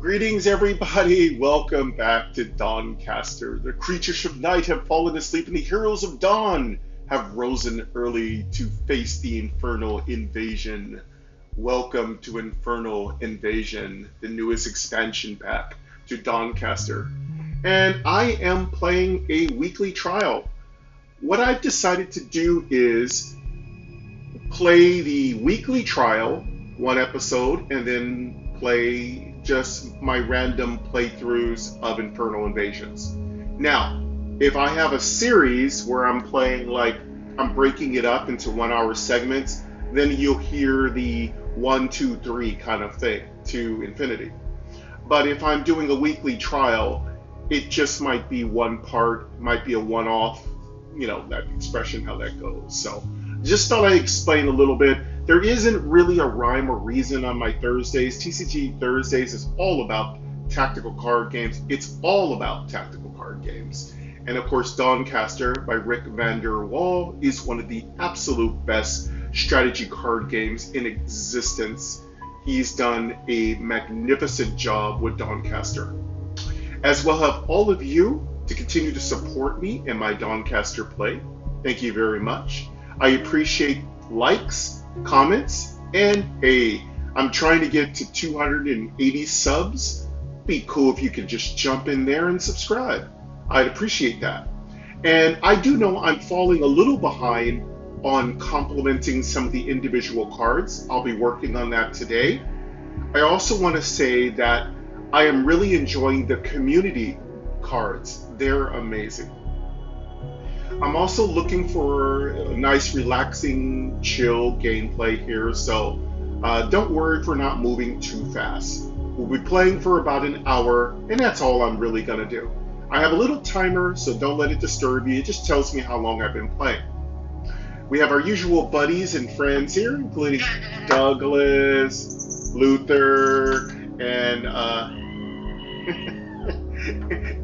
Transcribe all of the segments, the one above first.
Greetings, everybody. Welcome back to Dawncaster. The creatures of night have fallen asleep, and the heroes of dawn have risen early to face the Infernal Invasion. Welcome to Infernal Invasion, the newest expansion pack to Dawncaster. And I am playing a weekly trial. What I've decided to do is play the weekly trial, one episode, and then play just my random playthroughs of Infernal Invasions. Now, if I have a series where I'm playing, like, I'm breaking it up into 1 hour segments, then you'll hear the 1, 2, 3 kind of thing to infinity. But if I'm doing a weekly trial, it just might be one part, might be a one-off, you know, that expression, how that goes. So just thought I'd explain a little bit. There isn't really a rhyme or reason on my Thursdays. TCG Thursdays is all about tactical card games. It's all about tactical card games. And of course, Dawncaster by Rick van der Wal is one of the absolute best strategy card games in existence. He's done a magnificent job with Dawncaster. As well have all of you to continue to support me in my Dawncaster play. Thank you very much. I appreciate likes, comments, and hey, I'm trying to get to 280 subs. Be cool if you could just jump in there and subscribe. I'd appreciate that. And I do know I'm falling a little behind on complimenting some of the individual cards. I'll be working on that today. I also want to say that I am really enjoying the community cards. They're amazing. I'm also looking for a nice, relaxing, chill gameplay here, so don't worry if we're not moving too fast. We'll be playing for about an hour, and that's all I'm really going to do. I have a little timer, so don't let it disturb you. It just tells me how long I've been playing. We have our usual buddies and friends here, including Douglas, Luther, and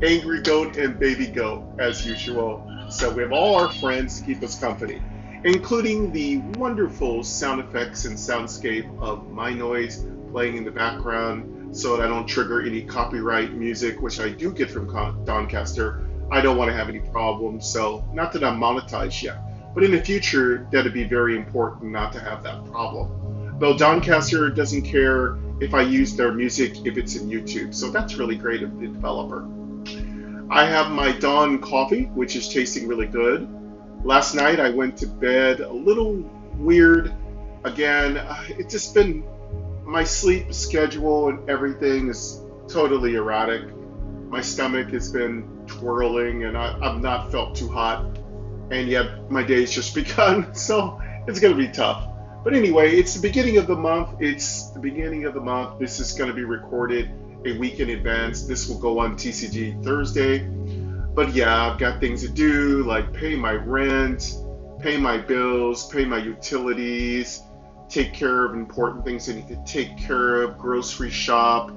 Angry Goat and Baby Goat, as usual. So we have all our friends to keep us company, including the wonderful sound effects and soundscape of my noise playing in the background so that I don't trigger any copyright music, which I do get from Dawncaster. I don't want to have any problems, so not that I'm monetized yet, but in the future, that'd be very important not to have that problem. Though Dawncaster doesn't care if I use their music if it's in YouTube, so that's really great of the developer. I have my Dawn coffee, which is tasting really good. Last night I went to bed a little weird. Again, it's just been, my sleep schedule and everything is totally erratic. My stomach has been twirling and I've not felt too hot. And yet my day's just begun, so it's going to be tough. But anyway, it's the beginning of the month. This is going to be recorded a week in advance. This will go on TCG Thursday. But yeah, I've got things to do, like pay my rent, pay my bills, pay my utilities, take care of important things I need to take care of, grocery shop.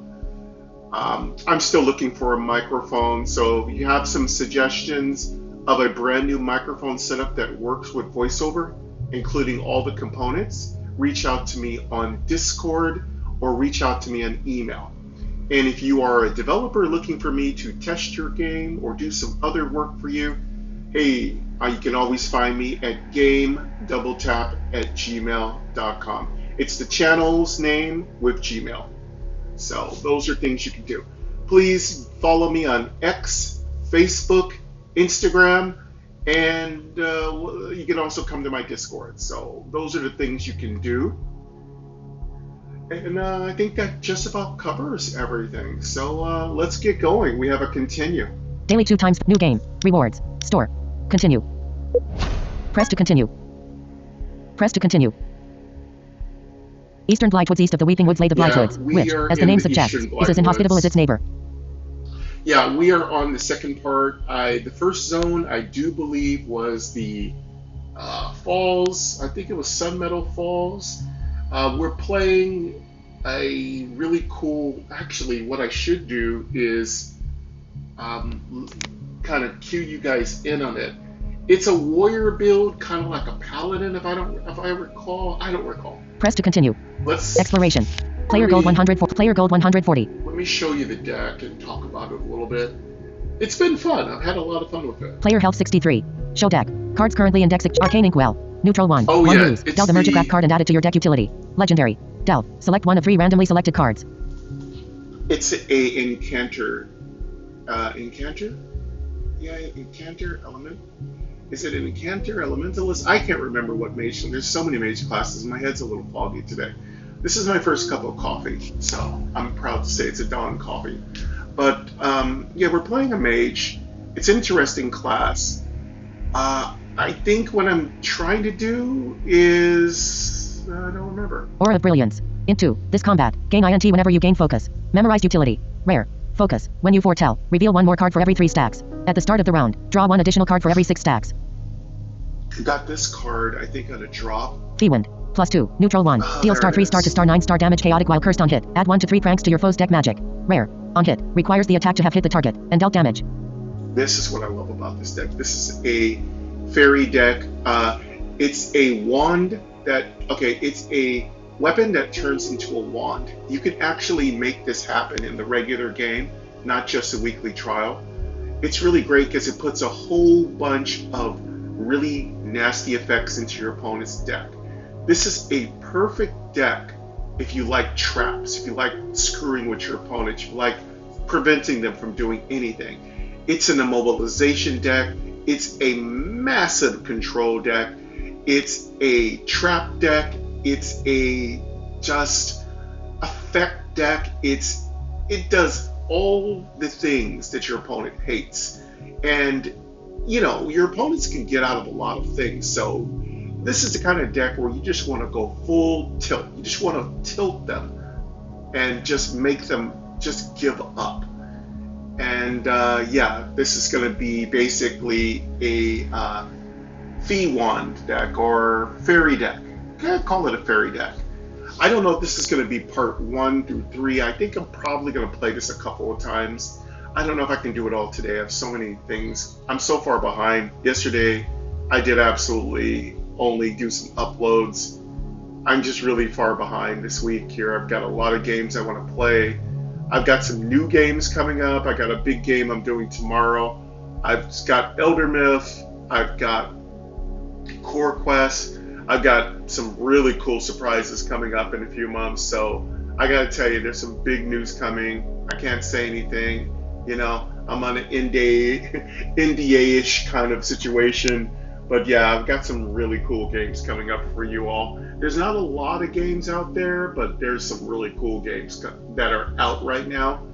I'm still looking for a microphone, so if you have some suggestions of a brand new microphone setup that works with VoiceOver, including all the components, reach out to me on Discord or reach out to me on email. And if you are a developer looking for me to test your game or do some other work for you, hey, you can always find me at gamedoubletap@gmail.com. It's the channel's name with Gmail. So those are things you can do. Please follow me on X, Facebook, Instagram, and you can also come to my Discord. So those are the things you can do. And I think that just about covers everything. So let's get going. We have a continue. Daily 2 times. New game. Rewards. Store. Continue. Press to continue. Press to continue. Eastern Blightwoods, east of the Weeping Woods lay the Blightwoods, which, as the name suggests, is as inhospitable as its neighbor. Yeah, we are on the second part. The first zone, I do believe, was the Falls. I think it was Sun Meadow Falls. We're playing a really cool, actually what I should do is kind of cue you guys in on it. It's a warrior build, kind of like a paladin, if I recall. I don't recall. Press to continue. Let's exploration. Player gold 100 for player gold 140. Let me show you the deck and talk about it a little bit. It's been fun. I've had a lot of fun with it. Player health 63. Show deck. Cards currently in deck. Arcane Inkwell. Neutral 1. Oh, 1 yeah, lose. it's Delve the Mergicraft card and add it to your deck utility. Legendary. Delve. Select one of 3 randomly selected cards. It's a incanter. Incanter? Yeah, incanter element. Is it an incanter elementalist? I can't remember what mage. There's so many mage classes. My head's a little foggy today. This is my first cup of coffee, so I'm proud to say it's a Dawn coffee. But yeah, we're playing a mage. It's an interesting class. I think what I'm trying to do is I don't remember. Aura of Brilliance. Int 2. This combat. Gain INT whenever you gain focus. Memorized utility. Rare. Focus. When you foretell, reveal 1 more card for every 3 stacks. At the start of the round, draw 1 additional card for every 6 stacks. Got this card, I think, on a drop. Fiend. +2. Neutral 1. Deal star 3 star to star 9 star damage chaotic while cursed on hit. Add 1 to 3 pranks to your foe's deck magic. Rare. On hit. Requires the attack to have hit the target and dealt damage. This is what I love about this deck. This is a fairy deck. It's a wand that, okay, it's a weapon that turns into a wand. You can actually make this happen in the regular game, not just a weekly trial. It's really great because it puts a whole bunch of really nasty effects into your opponent's deck. This is a perfect deck if you like traps, if you like screwing with your opponent, if you like preventing them from doing anything. It's an immobilization deck. It's a massive control deck. It's a trap deck. It's a just effect deck. It does all the things that your opponent hates. And, you know, your opponents can get out of a lot of things. So this is the kind of deck where you just want to go full tilt. You just want to tilt them and just make them just give up. And yeah, this is going to be basically a fee wand deck or fairy deck. I call it a fairy deck. I don't know if this is going to be part 1 through 3. I think I'm probably going to play this a couple of times. I don't know if I can do it all today. I have so many things. I'm so far behind. Yesterday, I did absolutely only do some uploads. I'm just really far behind this week here. I've got a lot of games I want to play. I've got some new games coming up. I got a big game I'm doing tomorrow. I've got Elder Myth. I've got Core Quest. I've got some really cool surprises coming up in a few months. So I got to tell you, there's some big news coming. I can't say anything. You know, I'm on an NDA-ish kind of situation. But yeah, I've got some really cool games coming up for you all. There's not a lot of games out there, but there's some really cool games that are out right now.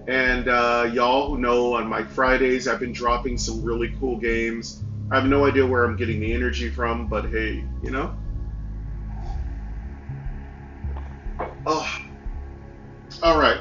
And y'all who know on my Fridays, I've been dropping some really cool games. I have no idea where I'm getting the energy from, but hey, you know? Oh, all right.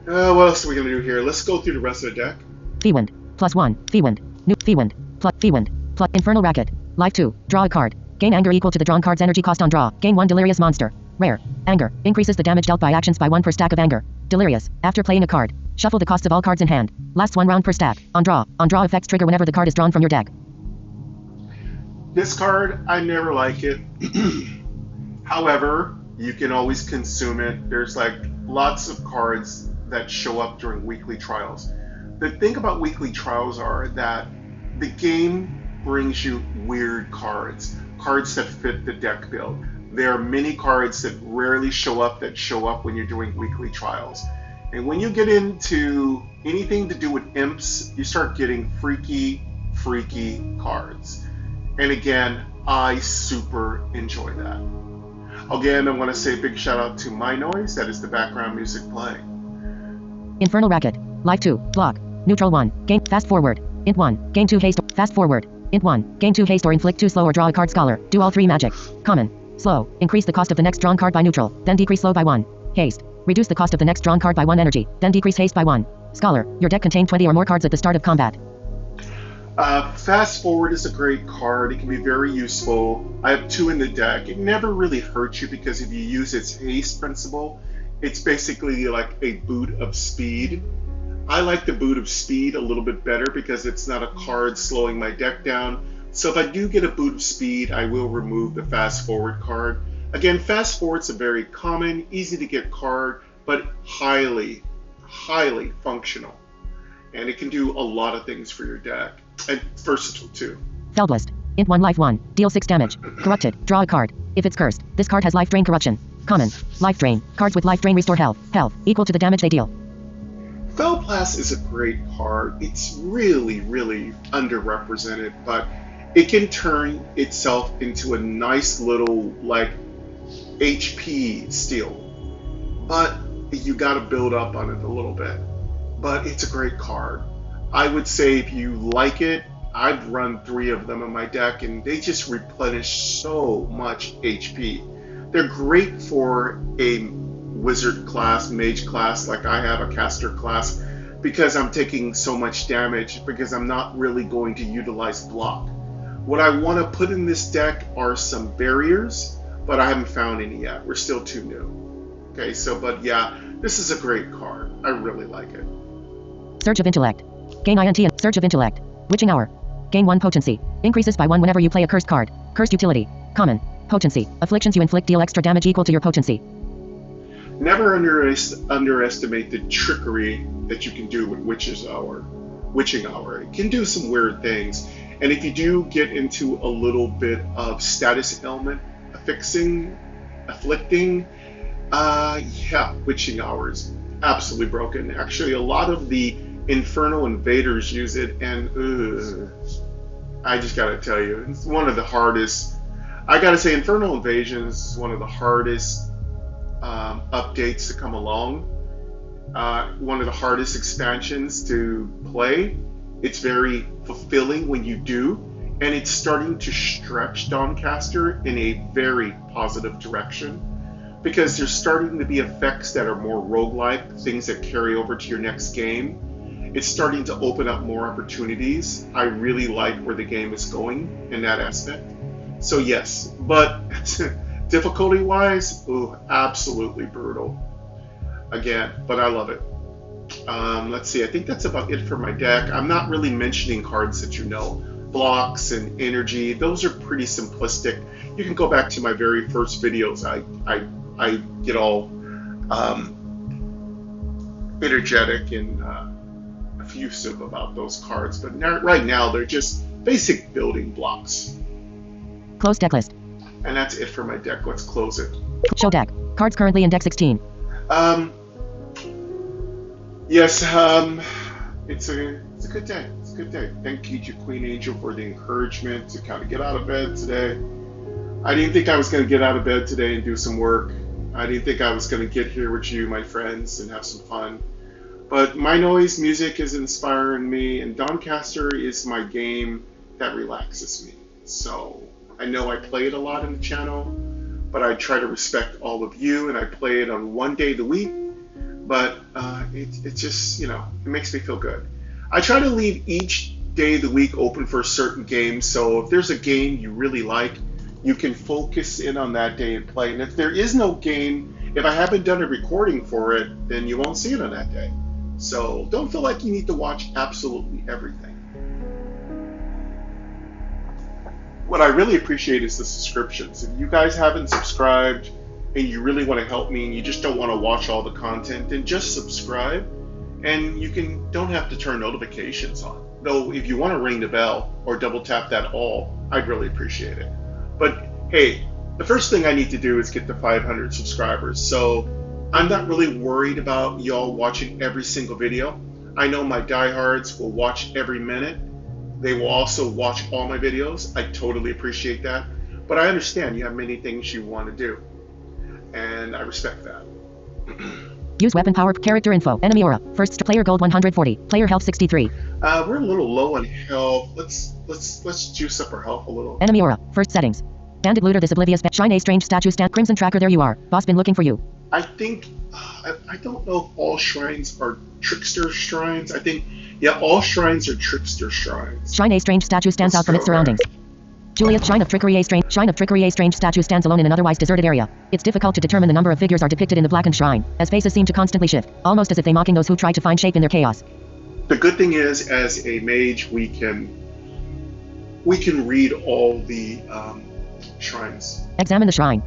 What else are we going to do here? Let's go through the rest of the deck. Fiend. +1. Fiend. New Fiend. Fiend. Infernal Racket. Life 2. Draw a card. Gain anger equal to the drawn card's energy cost on draw. Gain 1 delirious monster. Rare. Anger. Increases the damage dealt by actions by 1 per stack of anger. Delirious. After playing a card, shuffle the costs of all cards in hand. Lasts 1 round per stack. On draw. On draw effects trigger whenever the card is drawn from your deck. This card, I never like it. However, you can always consume it. There's like lots of cards that show up during weekly trials. The thing about weekly trials are that the game brings you weird cards that fit the deck build. There are many cards that rarely show up when you're doing weekly trials. And when you get into anything to do with imps, you start getting freaky cards. And again, I super enjoy that. Again, I want to say a big shout out to My Noise. That is the background music playing. Infernal Racket. Life 2. Block. Neutral 1. Gain. Fast forward. Int 1. Gain 2 haste. Fast forward. Int 1. Gain 2 haste or inflict 2 slow or draw a card. Scholar. Do all 3 magic. Common. Slow. Increase the cost of the next drawn card by neutral. Then decrease slow by 1. Haste. Reduce the cost of the next drawn card by 1 energy. Then decrease haste by 1. Scholar. Your deck contained 20 or more cards at the start of combat. Fast forward is a great card. It can be very useful. I have 2 in the deck. It never really hurts you because if you use its haste principle, it's basically like a boot of speed. I like the boot of speed a little bit better because it's not a card slowing my deck down. So if I do get a boot of speed, I will remove the fast forward card. Again, fast forward's a very common, easy to get card, but highly highly functional. And it can do a lot of things for your deck. And versatile too. Felblast. Int 1 life 1. Deal 6 damage. Corrupted. Draw a card. If it's cursed, this card has life drain corruption. Common. Life drain. Cards with life drain restore health. Health equal to the damage they deal. Felblast is a great card. It's really, really underrepresented, but it can turn itself into a nice little, like, HP steal. But you gotta build up on it a little bit. But it's a great card. I would say if you like it, I've run 3 of them in my deck, and they just replenish so much HP. They're great for a wizard class, mage class, like I have, a caster class, because I'm taking so much damage, because I'm not really going to utilize block. What I want to put in this deck are some barriers, but I haven't found any yet. We're still too new. Okay, so, but yeah, this is a great card. I really like it. Surge of Intellect. Gain INT and Surge of Intellect. Witching Hour. Gain 1 potency. Increases by 1 whenever you play a cursed card. Cursed utility. Common. Potency. Afflictions you inflict deal extra damage equal to your potency. Never underestimate the trickery that you can do with Witching Hour. It can do some weird things. And if you do get into a little bit of status ailment afflicting, yeah, Witching Hour is absolutely broken. Actually, a lot of the Infernal Invaders use it, and I just gotta tell you, it's one of the hardest. I gotta say, Infernal Invasions is one of the hardest updates to come along. One of the hardest expansions to play. It's very fulfilling when you do, and it's starting to stretch Dawncaster in a very positive direction, because there's starting to be effects that are more roguelike, things that carry over to your next game. It's starting to open up more opportunities. I really like where the game is going in that aspect. So yes, but difficulty-wise, absolutely brutal. Again, but I love it. Let's see, I think that's about it for my deck. I'm not really mentioning cards that you know. Blocks and energy, those are pretty simplistic. You can go back to my very first videos. I get all energetic and effusive about those cards, but right now they're just basic building blocks. Close deck list. And that's it for my deck. Let's close it. Show deck. Cards currently in deck 16. Yes, it's a good day. It's a good day. Thank you to Queen Angel for the encouragement to kind of get out of bed today. I didn't think I was going to get out of bed today and do some work. I didn't think I was going to get here with you, my friends, and have some fun. But my noise music is inspiring me, and Dawncaster is my game that relaxes me. So I know I play it a lot in the channel, but I try to respect all of you, and I play it on one day of the week. But it just, you know, it makes me feel good. I try to leave each day of the week open for a certain game, so if there's a game you really like, you can focus in on that day and play. And if there is no game, if I haven't done a recording for it, then you won't see it on that day. So don't feel like you need to watch absolutely everything. What I really appreciate is the subscriptions. If you guys haven't subscribed and you really want to help me and you just don't want to watch all the content, then just subscribe, and you don't have to turn notifications on. Though if you want to ring the bell or double tap that all, I'd really appreciate it. But hey, the first thing I need to do is get to 500 subscribers. So I'm not really worried about y'all watching every single video. I know my diehards will watch every minute. They will also watch all my videos. I totally appreciate that. But I understand you have many things you want to do, and I respect that. Use weapon power, character info, enemy aura, first player gold 140, player health 63. We're a little low on health. Let's juice up our health a little. Enemy aura, first settings. Bandit looter, this oblivious Shine a strange statue stand, crimson tracker, there you are. Boss been looking for you. I think I don't know if all shrines are trickster shrines. I think, yeah, all shrines are trickster shrines. Shine a strange statue stands out from its surroundings. Julius, Shine of Trickery, a strange statue stands alone in an otherwise deserted area. It's difficult to determine the number of figures are depicted in the blackened shrine, as faces seem to constantly shift, almost as if they mocking those who try to find shape in their chaos. The good thing is, as a mage, we can read all the shrines. Examine the shrine.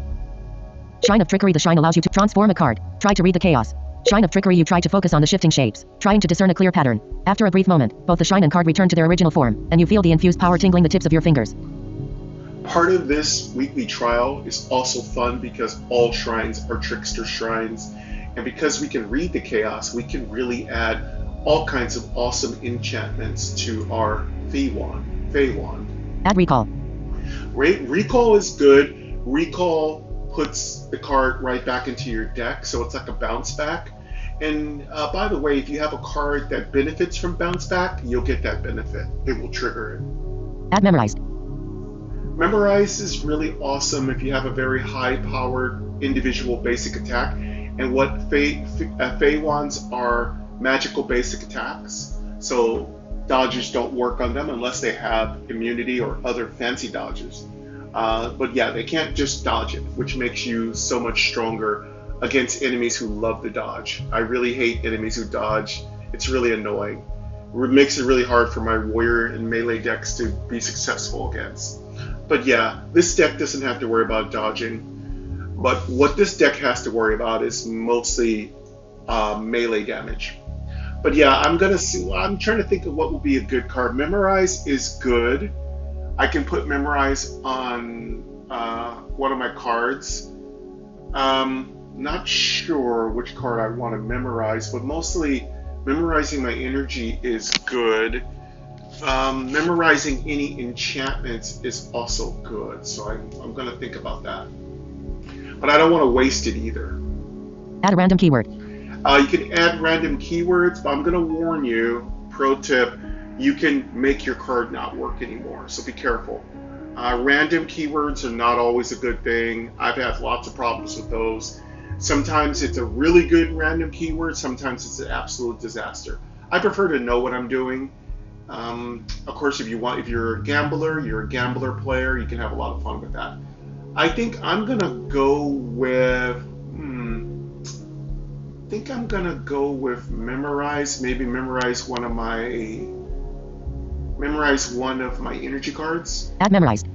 Shine of Trickery, the shrine allows you to transform a card. Try to read the chaos. Shrine of Trickery. You try to focus on the shifting shapes, trying to discern a clear pattern. After a brief moment, both the shrine and card return to their original form, and you feel the infused power tingling the tips of your fingers. Part of this weekly trial is also fun because all shrines are trickster shrines, and because we can read the chaos, we can really add all kinds of awesome enchantments to our Fey Wand. Add recall. Recall is good. Recall puts the card right back into your deck, so it's like a bounce back. And by the way, if you have a card that benefits from bounce back, you'll get that benefit. It will trigger it. Add memorized. Memorize is really awesome if you have a very high-powered individual basic attack. And what Fey Wands are magical basic attacks, so dodges don't work on them unless they have immunity or other fancy dodges. But yeah, they can't just dodge it, which makes you so much stronger against enemies who love to dodge. I really hate enemies who dodge. It's really annoying. It makes it really hard for my warrior and melee decks to be successful against. But yeah, this deck doesn't have to worry about dodging. But what this deck has to worry about is mostly melee damage. But yeah, I'm trying to think of what will be a good card. Memorize is good. I can put Memorize on one of my cards. Not sure which card I want to memorize, but mostly memorizing my energy is good. Memorizing any enchantments is also good, so I'm going to think about that. But I don't want to waste it either. Add a random keyword. You can add random keywords, but I'm going to warn you, pro tip, you can make your card not work anymore, so be careful. Random keywords are not always a good thing. I've had lots of problems with those. Sometimes it's a really good random keyword, sometimes it's an absolute disaster. I prefer to know what I'm doing. Of course, if you're a gambler player, you can have a lot of fun with that. I think I'm gonna go with memorize. Maybe memorize one of my energy cards. Add memorized.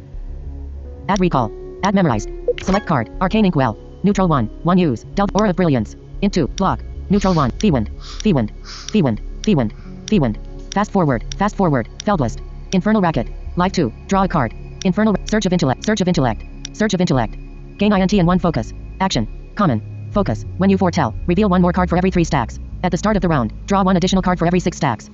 Add recall. Add memorized. Select card. Arcane Inkwell. Neutral 1. 1 use. Delve Aura of Brilliance. Int 2. Block. Neutral 1. Feywind. Feywind. Feywind. Feywind. Feywind. Fast forward. Fast forward. Feldlist. Infernal Racket. Life 2. Draw a card. Infernal Surge of Intellect. Surge of Intellect. Surge of Intellect. Gain INT and 1 focus. Action. Common. Focus. When you foretell, reveal 1 more card for every 3 stacks. At the start of the round, draw 1 additional card for every 6 stacks.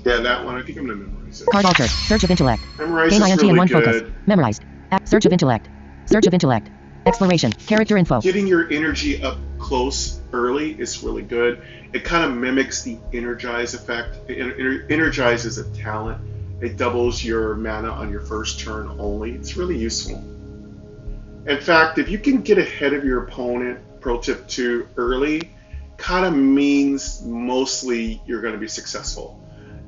Yeah, that one. I think I'm gonna memorize it. Card altered. Surge of Intellect. Memorize Gain is INT really and 1 good. focus. Memorized. Surge of Intellect. Surge of Intellect. Exploration. Character info. Getting your energy up close early is really good. It kind of mimics the Energize effect. Energize is a talent. It doubles your mana on your first turn only. It's really useful. In fact, if you can get ahead of your opponent, pro tip 2, early, kind of means mostly you're going to be successful.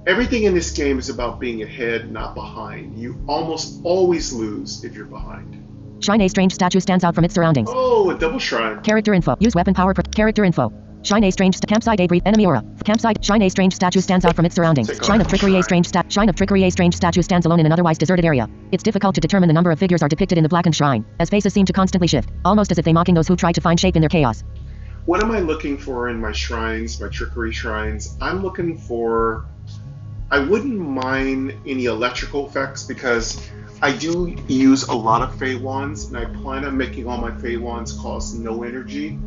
Everything in this game is about being ahead, not behind. You almost always lose if you're behind. Shrine A strange statue stands out from its surroundings. Oh, a double shrine. Character info. Use weapon power. Character info. Shrine A strange campsite A brief enemy aura. Campsite. Shrine A strange statue stands out from its surroundings. Shrine of Trickery A strange statue stands alone in an otherwise deserted area. It's difficult to determine the number of figures are depicted in the blackened shrine, as faces seem to constantly shift, almost as if they mocking those who try to find shape in their chaos. What am I looking for in my shrines, my trickery shrines? I'm looking for... I wouldn't mind any electrical effects because I do use a lot of Fey Wands, and I plan on making all my Fey Wands cost no energy.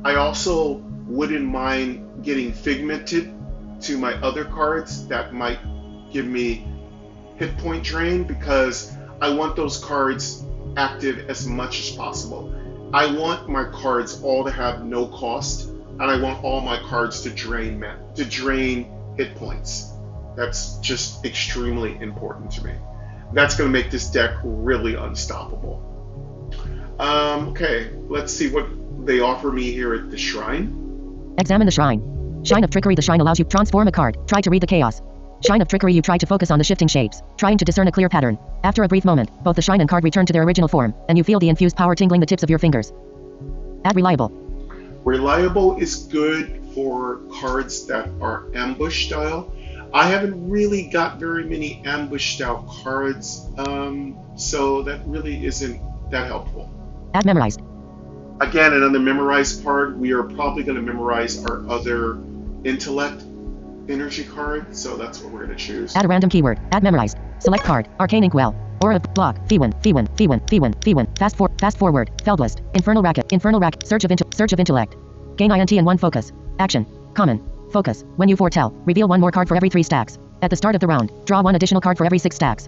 I also wouldn't mind getting figmented to my other cards that might give me hit point drain because I want those cards active as much as possible. I want my cards all to have no cost, and I want all my cards to drain hit points. That's just extremely important to me. That's going to make this deck really unstoppable. Okay, let's see what they offer me here at the shrine. Examine the shrine. Shrine of Trickery. The shrine allows you to transform a card. Try to read the chaos. Shrine of Trickery. You try to focus on the shifting shapes, trying to discern a clear pattern. After a brief moment, both the shrine and card return to their original form, and you feel the infused power tingling the tips of your fingers. Add reliable. Reliable is good for cards that are ambush style. I haven't really got very many ambush style cards, so that really isn't that helpful. Add memorized. Again, and on the memorize part, we are probably going to memorize our other intellect energy card, so that's what we're going to choose. Add a random keyword. Add memorized. Select card. Arcane Inkwell. Aura. Block. Fewin. Fewin. Fewin. Fewin. Fewin. Fast forward. Feldlist. Infernal Racket. Infernal Racket. Surge of Intellect. Gain INT and 1 focus. Action. Common. Focus. When you foretell, reveal 1 more card for every 3 stacks. At the start of the round, draw 1 additional card for every 6 stacks.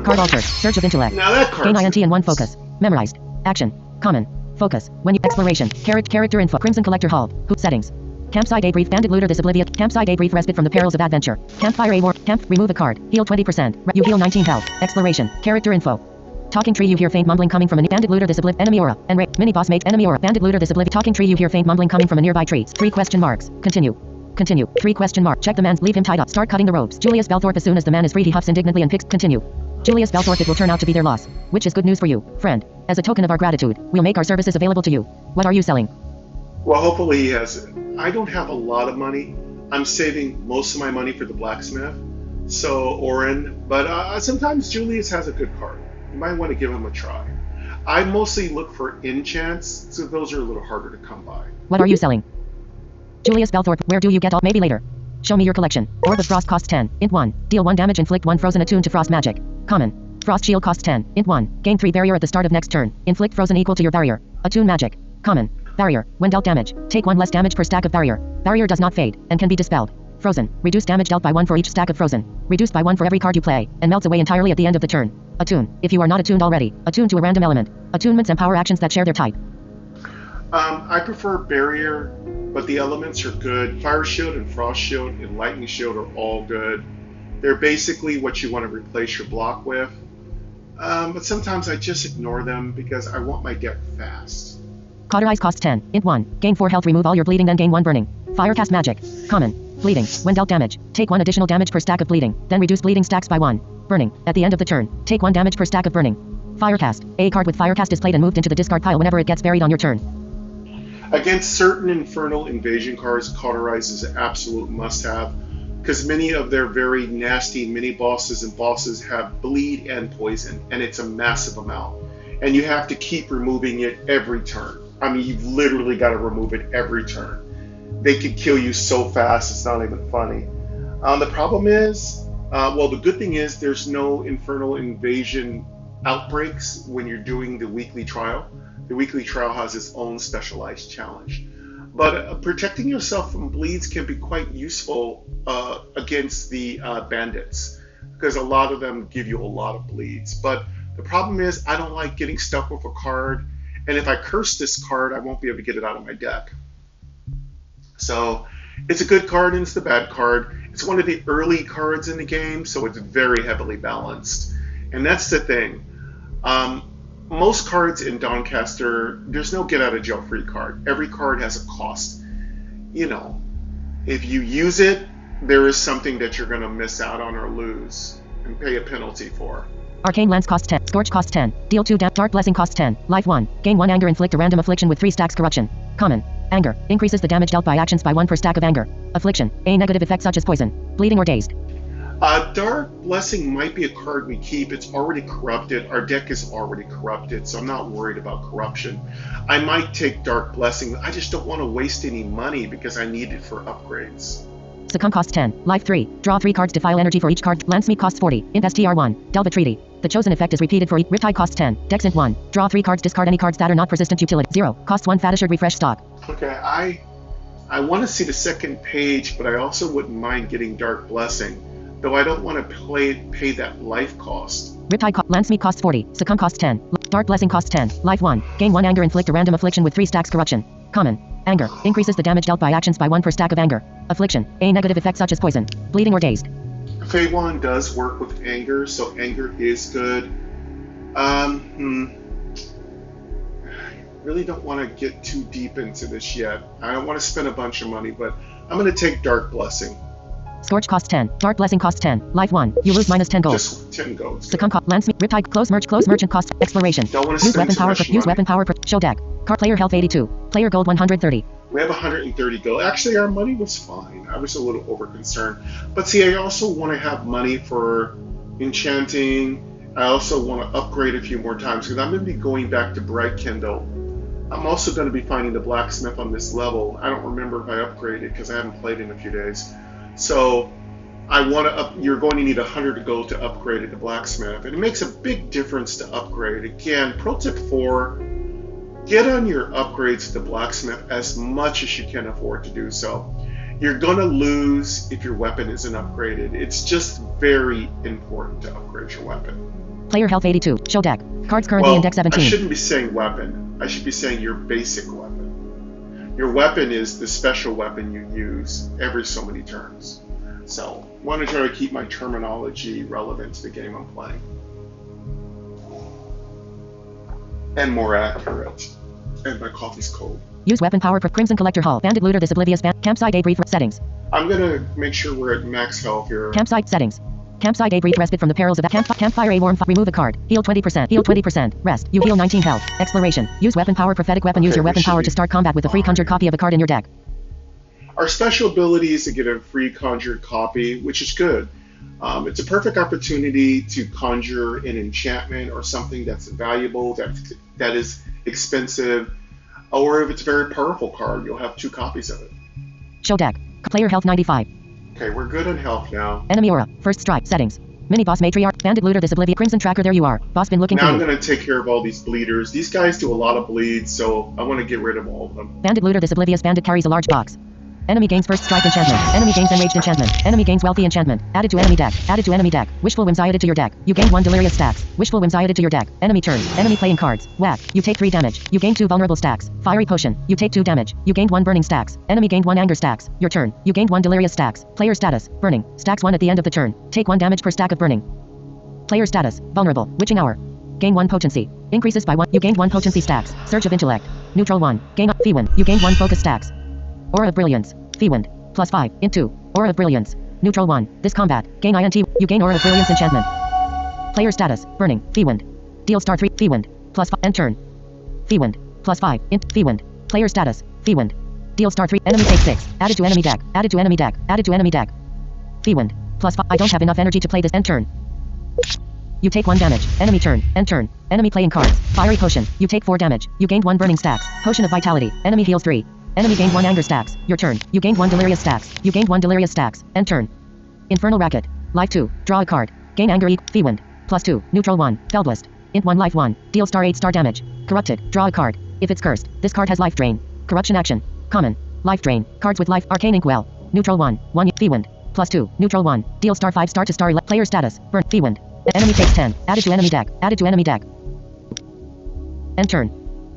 Card altered. Surge of Intellect. Now that card. Gain INT and 1 focus. Memorized. Action. Common. Focus. When you exploration. Character info. Crimson Collector Hall. Hoop settings. Campsite Debrief. Bandit Looter Disobliviate. Campsite Debrief. Respite from the perils of adventure. Campfire A War. Camp. Remove a card. Heal 20%. You heal 19 health. Exploration. Character info. Talking tree. You hear faint mumbling coming from a Bandit Looter Disobliviate. Enemy aura. And Ray. Mini boss mate. Enemy aura. Bandit Looter Disobliviate. Talking tree. You hear faint mumbling coming from a nearby tree. 3 question marks. Continue. Continue. 3 question mark. Check the man's. Leave him tied up. Start cutting the ropes. Julius Belthorpe. As soon as the man is freed, he huffs indignantly and picks. Continue. Julius Belthorpe. It will turn out to be their loss, which is good news for you, friend. As a token of our gratitude, we'll make our services available to you. What are you selling? Well, hopefully he has. I don't have a lot of money. I'm saving most of my money for the blacksmith, so Orin. But sometimes Julius has a good card. You might want to give him a try. I mostly look for enchants, so those are a little harder to come by. What are you selling? Julius Belthorpe. Where do you get all? Maybe later. Show me your collection. Orb of Frost costs 10. Int 1. Deal 1 damage. Inflict 1 frozen attuned to frost magic. Common. Frost shield costs 10. Int 1. Gain 3 barrier at the start of next turn. Inflict frozen equal to your barrier. Attune magic. Common. Barrier. When dealt damage, take 1 less damage per stack of barrier. Barrier does not fade, and can be dispelled. Frozen. Reduce damage dealt by 1 for each stack of frozen. Reduced by 1 for every card you play, and melts away entirely at the end of the turn. Attune. If you are not attuned already, attune to a random element. Attunements empower actions that share their type. I prefer barrier, but the elements are good. Fire shield and frost shield and lightning shield are all good. They're basically what you want to replace your block with. But sometimes I just ignore them because I want my deck fast. Cauterize costs 10. Int 1. Gain 4 health. Remove all your bleeding, then gain 1 burning. Firecast magic. Common. Bleeding. When dealt damage, take 1 additional damage per stack of bleeding, then reduce bleeding stacks by 1. Burning. At the end of the turn, take 1 damage per stack of burning. Firecast. A card with Firecast is played and moved into the discard pile whenever it gets buried on your turn. Against certain Infernal Invasion cards, Cauterize is an absolute must-have, because many of their very nasty mini-bosses and bosses have bleed and poison, and it's a massive amount. And you have to keep removing it every turn. I mean, you've literally got to remove it every turn. They can kill you so fast, it's not even funny. The problem is, well, the good thing is there's no Infernal Invasion outbreaks when you're doing the weekly trial. The weekly trial has its own specialized challenge. But protecting yourself from bleeds can be quite useful against the bandits, because a lot of them give you a lot of bleeds. But the problem is I don't like getting stuck with a card, and if I curse this card, I won't be able to get it out of my deck. So it's a good card and it's the bad card. It's one of the early cards in the game, so it's very heavily balanced. And that's the thing. Most cards in Dawncaster, there's no get out of jail free card. Every card has a cost. You know, if you use it, there is something that you're going to miss out on or lose and pay a penalty for. Arcane Lance costs 10. Scorch costs 10. Deal 2 Dark Blessing costs 10. Life 1. Gain 1 anger. Inflict a random affliction with 3 stacks corruption. Common. Anger. Increases the damage dealt by actions by 1 per stack of anger. Affliction. A negative effect such as poison, bleeding, or dazed. Dark Blessing might be a card we keep. It's already corrupted. Our deck is already corrupted, so I'm not worried about corruption. I might take Dark Blessing. I just don't want to waste any money because I need it for upgrades. Succumb costs 10. Life 3. Draw 3 cards. Defile energy for each card. Landsmeet costs 40. Int STR 1. Delve a treaty. The chosen effect is repeated for each. Riptide costs 10. Dex Int 1. Draw 3 cards. Discard any cards that are not persistent utility. 0. Costs 1 Fatishered refresh stock. Okay, I want to see the second page, but I also wouldn't mind getting Dark Blessing, though I don't want to pay that life cost. Riptide Landsmeet costs 40. Succumb costs 10. Dark Blessing costs 10. Life 1. Gain 1 anger. Inflict a random affliction with 3 stacks corruption. Common. Anger. Increases the damage dealt by actions by 1 per stack of anger. Affliction. A negative effect such as poison, bleeding, or dazed. Feywan does work with anger, so anger is good. Really don't want to get too deep into this yet. I don't want to spend a bunch of money, but I'm going to take Dark Blessing. Scorch costs 10. Dark Blessing costs 10. Life 1. You lose minus 10 gold. Just 10 gold. Succumb cost. Landsmeet. Riptide. Close merchant cost. Exploration. Don't want to Use spend weapon too power. much Use money. weapon power. Show deck. Card player health 82. Player gold 130. We have 130 gold. Actually, our money was fine. I was a little over concerned. But see, I also want to have money for enchanting. I also want to upgrade a few more times because I'm going to be going back to Bright Kindle I'm also going to be finding the blacksmith on this level. I don't remember if I upgraded because I haven't played in a few days. So I want to you're going to need 100 to go to upgrade at the blacksmith, and it makes a big difference to upgrade. Again, pro tip 4, get on your upgrades to the blacksmith as much as you can afford to do so. You're going to lose if your weapon isn't upgraded. It's just very important to upgrade your weapon. Player health 82. Show deck. Cards currently in deck 17. I shouldn't be saying weapon. I should be saying your basic weapon. Your weapon is the special weapon you use every so many turns. So I want to try to keep my terminology relevant to the game I'm playing. And more accurate. And my coffee's cold. Use weapon power for Crimson Collector Hall. Bandit Looter This Oblivious Campsite Debris Settings. I'm gonna make sure we're at max health here. Campsite settings. Campsite debris respite from the perils of that campfire a warm remove a card. Heal 20%. Heal 20%. Rest. You heal 19 health. Exploration. Use weapon power prophetic weapon. Use your weapon power to start combat with a free conjured copy of a card in your deck. Our special ability is to get a free conjured copy, which is good. It's a perfect opportunity to conjure an enchantment or something that's valuable, that is expensive, or if it's a very powerful card, you'll have 2 copies of it. Show deck. Player health 95. Okay, we're good on health now. Enemy aura. First strike. Settings. Mini boss matriarch. Bandit Looter This Oblivious Crimson Tracker. There you are. Boss been looking for you. Now I'm going to take care of all these bleeders. These guys do a lot of bleed, so I want to get rid of all of them. Bandit Looter This Oblivious Bandit carries a large box. Enemy gains first strike enchantment. Enemy gains enraged enchantment. Enemy gains wealthy enchantment. Added to enemy deck. Added to enemy deck. Wishful whims added to your deck. You gain 1 delirious stacks. Wishful whims added to your deck. Enemy turn. Enemy playing cards. Whack. You take 3 damage. You gain 2 vulnerable stacks. Fiery potion. You take 2 damage. You gained 1 burning stacks. Enemy gained 1 anger stacks. Your turn. You gained 1 delirious stacks. Player status. Burning. Stacks 1 at the end of the turn. Take 1 damage per stack of burning. Player status. Vulnerable. Witching hour. Gain 1 potency. Increases by 1. You gained 1 potency stacks. Surge of intellect. Neutral 1. Gain up. Fee wind. You gained 1 focus stacks. Aura of brilliance. Fee wind. +5. int 2. Aura of brilliance. Neutral 1. This combat. Gain INT. You gain Aura of brilliance enchantment. Player status. Burning. Fee wind. Deal star 3. Fee wind. +5. End turn. Fee wind. +5. int. Fee wind. Player status. Fee wind. Deal star 3. Enemy take 6. Added to enemy deck. Added to enemy deck. Added to enemy deck. Fee wind. +5. I don't have enough energy to play this. End turn. You take 1 damage. Enemy turn. End turn. Enemy playing cards. Fiery potion. You take 4 damage. You gained 1 burning stacks. Potion of vitality. Enemy heals 3. Enemy gained 1 anger stacks. Your turn. You gained 1 delirious stacks. You gained 1 delirious stacks. End turn. Infernal racket. Life 2. Draw a card. Gain anger Fee wind. +2. Neutral 1. Fellblast. int 1 life 1. Deal star 8 star damage. Corrupted. Draw a card. If it's cursed, this card has life drain. Corruption action. Common. Life drain. Cards with life. Arcane Inkwell. Neutral 1. 1. Fee wind. +2. Neutral 1. Deal star 5 star to star. Player status. Burn. Fee wind. Enemy takes 10. Added to enemy deck. Added to enemy deck. End turn.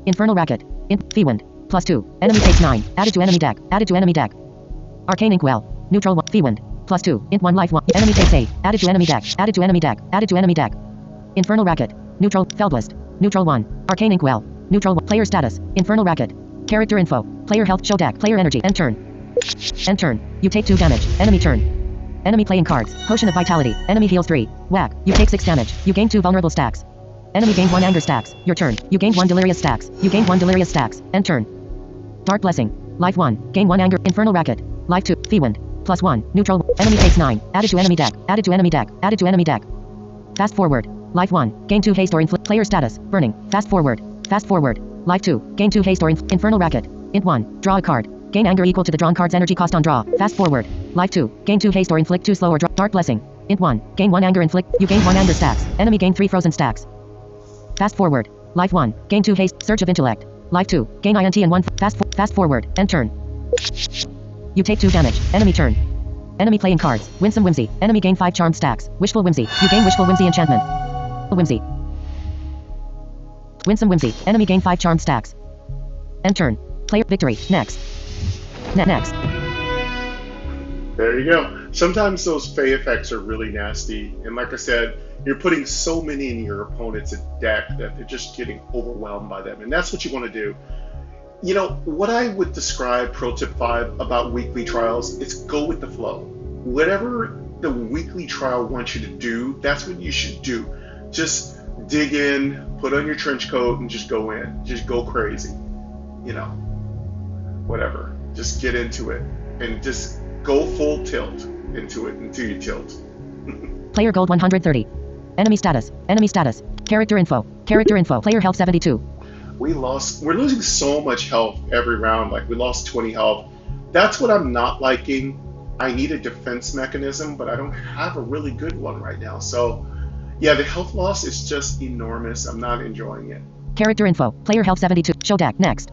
Infernal racket. int Fee wind. +2. Enemy takes 9. Added to enemy deck. Added to enemy deck. Arcane Inkwell. Neutral 1. Fee wind. +2. int 1 life 1. Enemy takes 8. Added to enemy deck. Added to enemy deck. Added to enemy deck. Infernal racket. Neutral. Fellblast. Neutral 1. Arcane Inkwell. Neutral 1. Player status. Infernal racket. Character info. Player health. Show deck. Player energy. End turn. End turn. You take 2 damage. Enemy turn. Enemy playing cards. Potion of vitality. Enemy heals 3. Whack. You take 6 damage. You gain 2 vulnerable stacks. Enemy gained 1 anger stacks. Your turn. You gained 1 delirious stacks. You gained 1 delirious stacks. End turn. Dark blessing. Life 1. Gain 1 anger. Infernal racket. Life 2. Fee wind. +1. Neutral. Enemy takes 9. Added to enemy deck. Added to enemy deck. Added to enemy deck. Fast forward. Life 1. Gain 2 haste or inflict. Player status. Burning. Fast forward. Fast forward. Life 2. Gain 2 haste or infernal racket. int 1. Draw a card. Gain anger equal to the drawn card's energy cost on draw. Fast forward. Life 2. Gain 2 haste or inflict 2 slow or draw. Dark blessing. int 1. Gain 1 anger inflict. You gain 1 anger stacks. Enemy gain 3 frozen stacks. Fast forward. Life 1. Gain 2 haste. Surge of intellect. Life 2. Gain INT and 1. Fast forward. End turn. You take 2 damage. Enemy turn. Enemy playing cards. Winsome whimsy. Enemy gain 5 charm stacks. Wishful whimsy. You gain wishful whimsy enchantment. Whimsy. Winsome whimsy. Enemy gain 5 charm stacks. End turn. Player victory. Next. Next. There you go. Sometimes those Fey effects are really nasty, and like I said, you're putting so many in your opponent's deck that they're just getting overwhelmed by them, and that's what you want to do. You know, what I would describe, pro tip 5, about weekly trials is go with the flow. Whatever the weekly trial wants you to do, that's what you should do. Just dig in, put on your trench coat, and just go in. Just go crazy. You know, whatever. Just get into it, and just go full tilt into it until you tilt. Player gold 130. Enemy status. Enemy status. Character info. Character info. Player health 72. we're losing so much health every round. Like we lost 20 health. That's what I'm not liking. I need a defense mechanism, but I don't have a really good one right now. So yeah, the health loss is just enormous. I'm not enjoying it. Character info. Player health 72. Show deck. Next.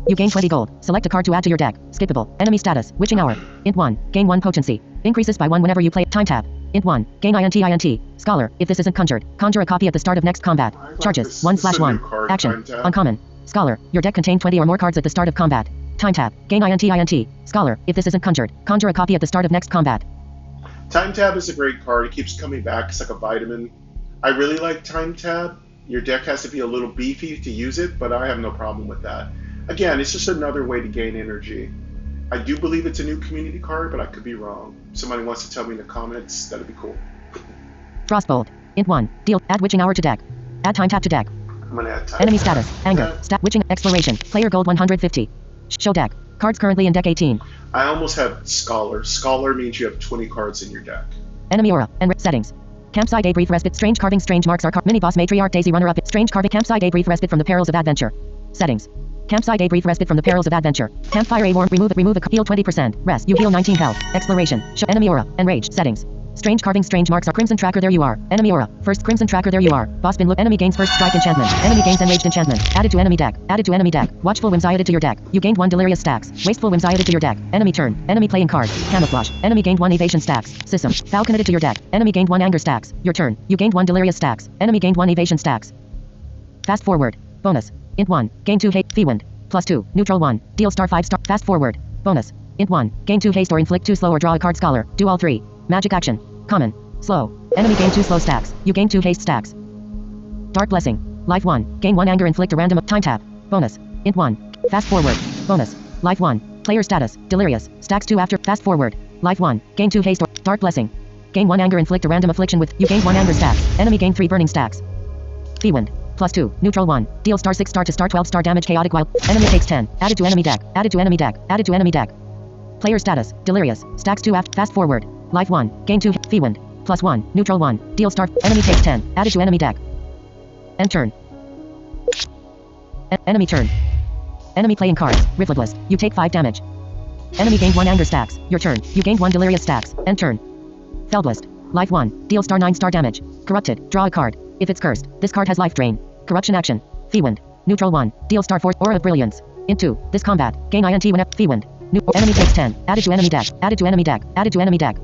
You gain 20 gold. Select a card to add to your deck. Skippable. Enemy status. Witching hour. Int 1. Gain 1 potency. Increases by 1 whenever you play. Time tab. Int 1. Gain INT. Scholar. If this isn't conjured, conjure a copy at the start of next combat. Charges. 1/1. Action. Uncommon. Scholar. Your deck contained 20 or more cards at the start of combat. Time tab. Gain INT. Scholar. If this isn't conjured, conjure a copy at the start of next combat. Time tab is a great card. It keeps coming back. It's like a vitamin. I really like time tab. Your deck has to be a little beefy to use it, but I have no problem with that. Again, it's just another way to gain energy. I do believe it's a new community card, but I could be wrong. If somebody wants to tell me in the comments, that'd be cool. Frostbolt. Int 1. Deal. Add witching hour to deck. Add time tap to deck. I'm gonna add time. Enemy status. Anger. Witching. Exploration. Player gold 150. Show deck. Cards currently in deck 18. I almost have Scholar. Scholar means you have 20 cards in your deck. Enemy aura. And settings. Campsite A brief respite. Strange carving. Strange marks are mini boss matriarch Daisy runner up. Strange carving. Campsite A brief respite from the perils of adventure. Settings. Campsite A brief respite from the perils of adventure. Campfire A warm. Remove a heal 20%. Rest. You heal 19 health. Exploration. Show enemy aura. Enrage. Settings. Strange carving. Strange marks are crimson tracker. There you are. Enemy aura. First crimson tracker. There you are. Boss bin look. Enemy gains first strike enchantment. Enemy gains enraged enchantment. Added to enemy deck. Added to enemy deck. Watchful whimsy added to your deck. You gained 1 delirious stacks. Wasteful whimsy added to your deck. Enemy turn. Enemy playing card. Camouflage. Enemy gained 1 evasion stacks. System. Falcon added to your deck. Enemy gained 1 anger stacks. Your turn. You gained 1 delirious stacks. Enemy gained 1 evasion stacks. Fast forward. Bonus. Int 1. Gain 2 hate. Fee wind. +2. Neutral 1. Deal star 5 star. Fast forward. Bonus. Int 1. Gain 2 haste or inflict 2 slow or draw a card. Scholar. Do all 3. Magic action. Common. Slow. Enemy gain 2 slow stacks. You gain 2 haste stacks. Dark blessing. Life 1. Gain 1 anger. Inflict a random time tap. Bonus. Int 1. Fast forward. Bonus. Life 1. Player status. Delirious. Stacks 2 after. Fast forward. Life 1. Gain 2 haste or dark blessing. Gain 1 anger. Inflict a random affliction with. You gain 1 anger stacks. Enemy gain 3 burning stacks. Fee wind. +2. Neutral 1. Deal star 6 star to star 12 star damage. Chaotic wild. Enemy takes 10. Added to enemy deck. Added to enemy deck. Added to enemy deck. Player status. Delirious. Stacks 2 after. Fast forward. Life 1. Gain 2. Fee wind. +1. Neutral 1. Deal star. Enemy takes 10. Added to enemy deck. End turn. Enemy turn. Enemy playing cards. Rifled. You take 5 damage. Enemy gained 1 anger stacks. Your turn. You gained 1 delirious stacks. End turn. Feldlist. Life 1. Deal star 9 star damage. Corrupted. Draw a card. If it's cursed, this card has life drain. Corruption action. Fee wind. Neutral 1. Deal star 4. Aura of brilliance. Int 2. This combat. Gain INT whenever. Fee wind. Enemy takes 10. Added to enemy deck. Added to enemy deck. Added to enemy deck.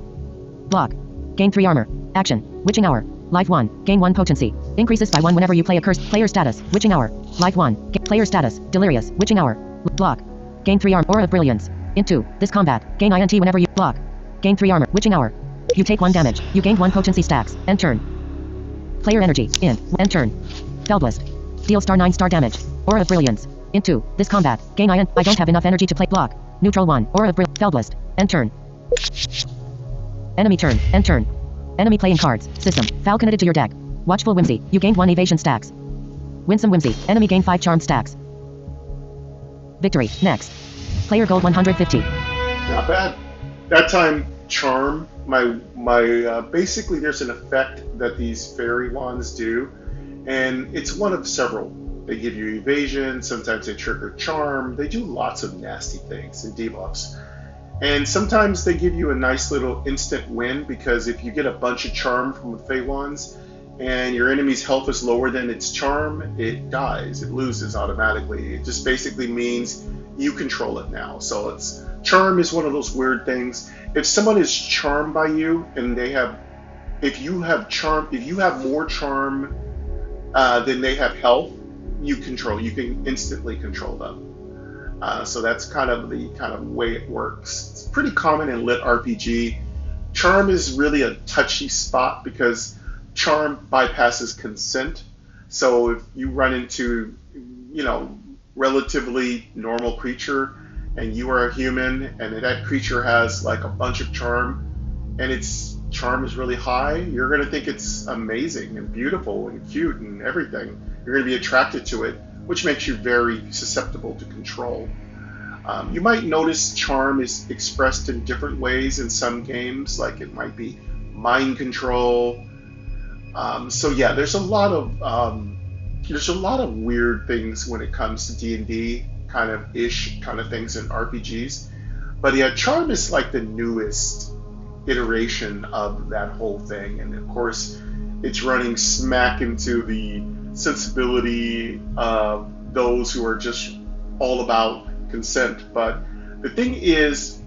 Block. Gain 3 armor. Action. Witching hour. Life 1. Gain 1 potency. Increases by 1 whenever you play a cursed. Player status. Witching hour. Life 1. Player status. Delirious. Witching hour. Block. Gain 3 armor. Aura of brilliance. Int 2. This combat. Gain INT whenever you block. Gain 3 armor. Witching hour. You take 1 damage. You gained 1 potency stacks. End turn. Player energy. Int. End turn. Feldlist. Deal star 9 star damage. Aura of brilliance. Int 2. This combat. Gain INT. I don't have enough energy to play. Block. Neutral 1. Aura of brilliance. Feldlist. End turn. Enemy turn. End turn. Enemy playing cards. System. Falcon added to your deck. Watchful whimsy. You gained 1 evasion stacks. Winsome whimsy. Enemy gain 5 charm stacks. Victory. Next. Player gold 150. Not bad. That time, charm. Basically, there's an effect that these fairy wands do, and it's one of several. They give you evasion. Sometimes they trigger charm. They do lots of nasty things and debuffs. And sometimes they give you a nice little instant win, because if you get a bunch of charm from the Fey Wands and your enemy's health is lower than its charm, it dies. It loses automatically. It just basically means you control it now. So charm is one of those weird things. If someone is charmed by you and if you have more charm than they have health, you can instantly control them. So that's kind of the way it works. It's pretty common in lit RPG. Charm is really a touchy spot because charm bypasses consent. So if you run into, relatively normal creature and you are a human and that creature has like a bunch of charm and its charm is really high, you're going to think it's amazing and beautiful and cute and everything. You're going to be attracted to it, which makes you very susceptible to control. You might notice charm is expressed in different ways in some games, like it might be mind control. So yeah, there's a lot of there's a lot of weird things when it comes to D&D kind of things in RPGs. But yeah, charm is like the newest iteration of that whole thing, and of course it's running smack into the sensibility of those who are just all about consent. But the thing is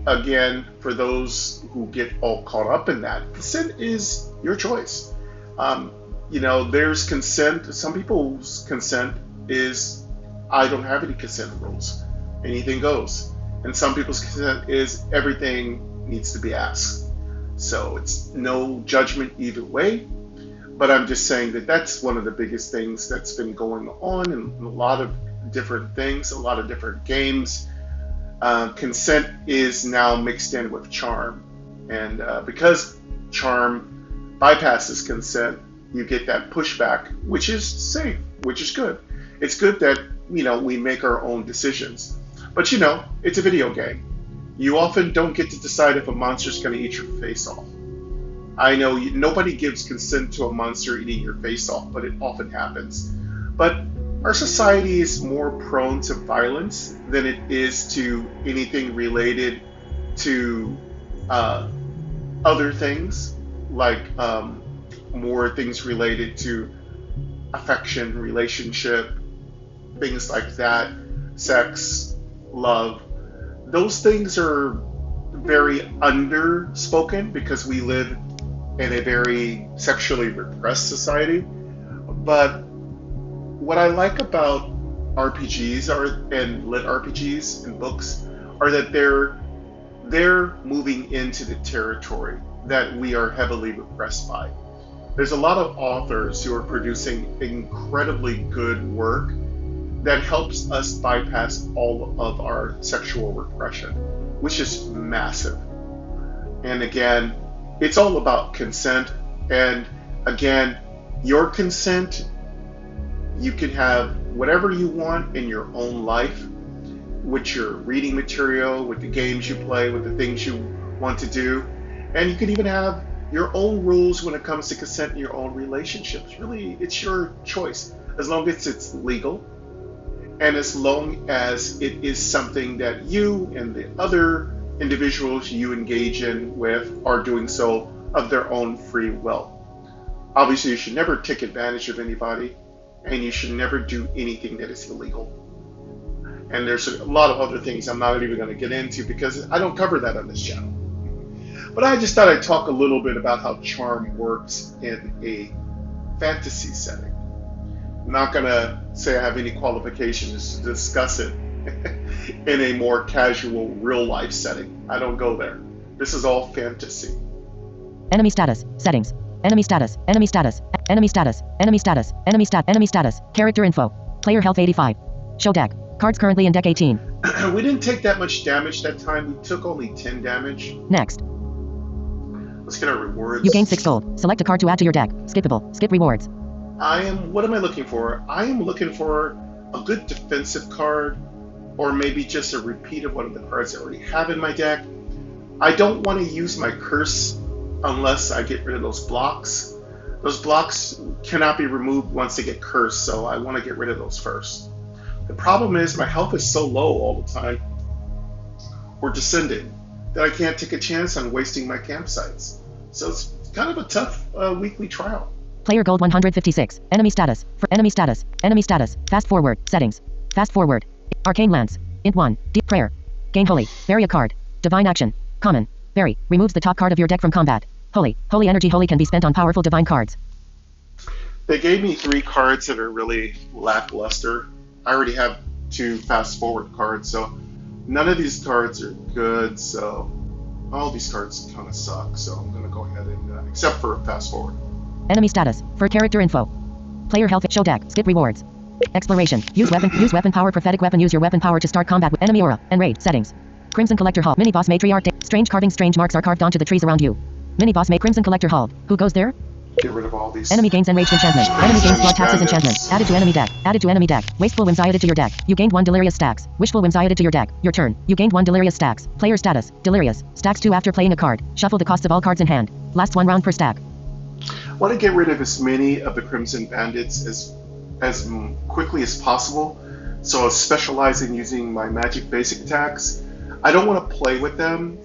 again, for those who get all caught up in that, consent is your choice. There's consent. Some people's consent is, I don't have any consent rules. Anything goes. And some people's consent is everything needs to be asked. So it's no judgment either way. But I'm just saying that that's one of the biggest things that's been going on in a lot of different things, a lot of different games. Consent is now mixed in with charm. And because charm bypasses consent, you get that pushback, which is safe, which is good. It's good that, we make our own decisions. But it's a video game. You often don't get to decide if a monster's going to eat your face off. I know nobody gives consent to a monster eating your face off, but it often happens. But our society is more prone to violence than it is to anything related to other things, like more things related to affection, relationship, things like that, sex, love. Those things are very underspoken because we live in a very sexually repressed society. But what I like about RPGs and lit RPGs and books are that they're moving into the territory that we are heavily repressed by. There's a lot of authors who are producing incredibly good work that helps us bypass all of our sexual repression, which is massive. And again, it's all about consent. And again, your consent, you can have whatever you want in your own life, with your reading material, with the games you play, with the things you want to do. And you can even have your own rules when it comes to consent in your own relationships. Really, it's your choice, as long as it's legal and as long as it is something that you and the other individuals you engage in with are doing so of their own free will. Obviously, you should never take advantage of anybody, and you should never do anything that is illegal. And there's a lot of other things I'm not even going to get into because I don't cover that on this channel. But I just thought I'd talk a little bit about how charm works in a fantasy setting. I'm not going to say I have any qualifications to discuss it in a more casual, real-life setting. I don't go there. This is all fantasy. Enemy status. Settings. Enemy status. Enemy status. Enemy status. Enemy status. Enemy stat. Enemy status. Character info. Player health 85. Show deck. Cards currently in deck 18. We didn't take that much damage that time. We took only 10 damage. Next. Let's get our rewards. You gain 6 gold. Select a card to add to your deck. Skippable. Skip rewards. What am I looking for? I am looking for a good defensive card, or maybe just a repeat of one of the cards I already have in my deck. I don't want to use my curse unless I get rid of those blocks. Those blocks cannot be removed once they get cursed, so I want to get rid of those first. The problem is my health is so low all the time, or descending, that I can't take a chance on wasting my campsites. So it's kind of a tough weekly trial. Player gold 156. Enemy status. For enemy status. Enemy status. Fast forward. Settings. Fast forward. Arcane Lance. Int 1. Deep Prayer. Gain Holy. Bury a card. Divine Action. Common. Bury. Removes the top card of your deck from combat. Holy. Holy energy. Holy can be spent on powerful divine cards. They gave me 3 cards that are really lackluster. I already have 2 fast forward cards, so none of these cards are good, so all these cards kind of suck, so I'm going to go ahead and, except for fast forward. Enemy status. For character info. Player health. Show deck. Skip rewards. Exploration. Use weapon. Use weapon power. Prophetic weapon. Use your weapon power to start combat with enemy aura. And raid. Settings. Crimson Collector Hall. Mini boss matriarch. Strange carvings. Strange marks are carved onto the trees around you. Mini boss Crimson Collector Hall. Who goes there? Get rid of all these. Enemy gains enraged enchantment. Enemy gains blood taxes enchantment. Added to enemy deck. Added to enemy deck. Wasteful whims added to your deck. You gained 1 delirious stacks. Wishful whims added to your deck. Your turn. You gained 1 delirious stacks. Player status. Delirious. Stacks 2 after playing a card. Shuffle the costs of all cards in hand. Lasts 1 round per stack. want to get rid of as many of the Crimson Bandits as quickly as possible. So I'll specialize in using my magic basic attacks. I don't want to play with them,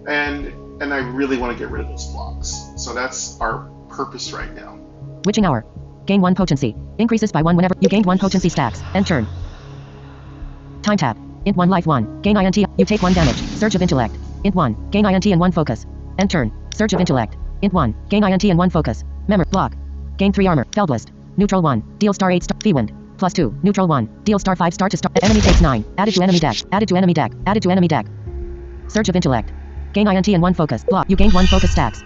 and I really want to get rid of those blocks. So that's our purpose right now. Witching Hour. Gain 1 potency. Increases by 1 whenever you gain 1 potency stacks. End turn. Time tap. Int 1 life 1. Gain INT. You take 1 damage. Surge of intellect. Int 1. Gain INT and 1 focus. End turn. Surge of intellect. Int 1. Gain INT and 1 focus. Memory. Block. Gain 3 armor. Feldlist. Neutral 1. Deal star 8 star. Feewind. +2. Neutral 1. Deal star 5 star to star. Enemy takes 9. Added to enemy deck. Added to enemy deck. Added to enemy deck. Surge of intellect. Gain INT and 1 focus. Block. You gained 1 focus stacks.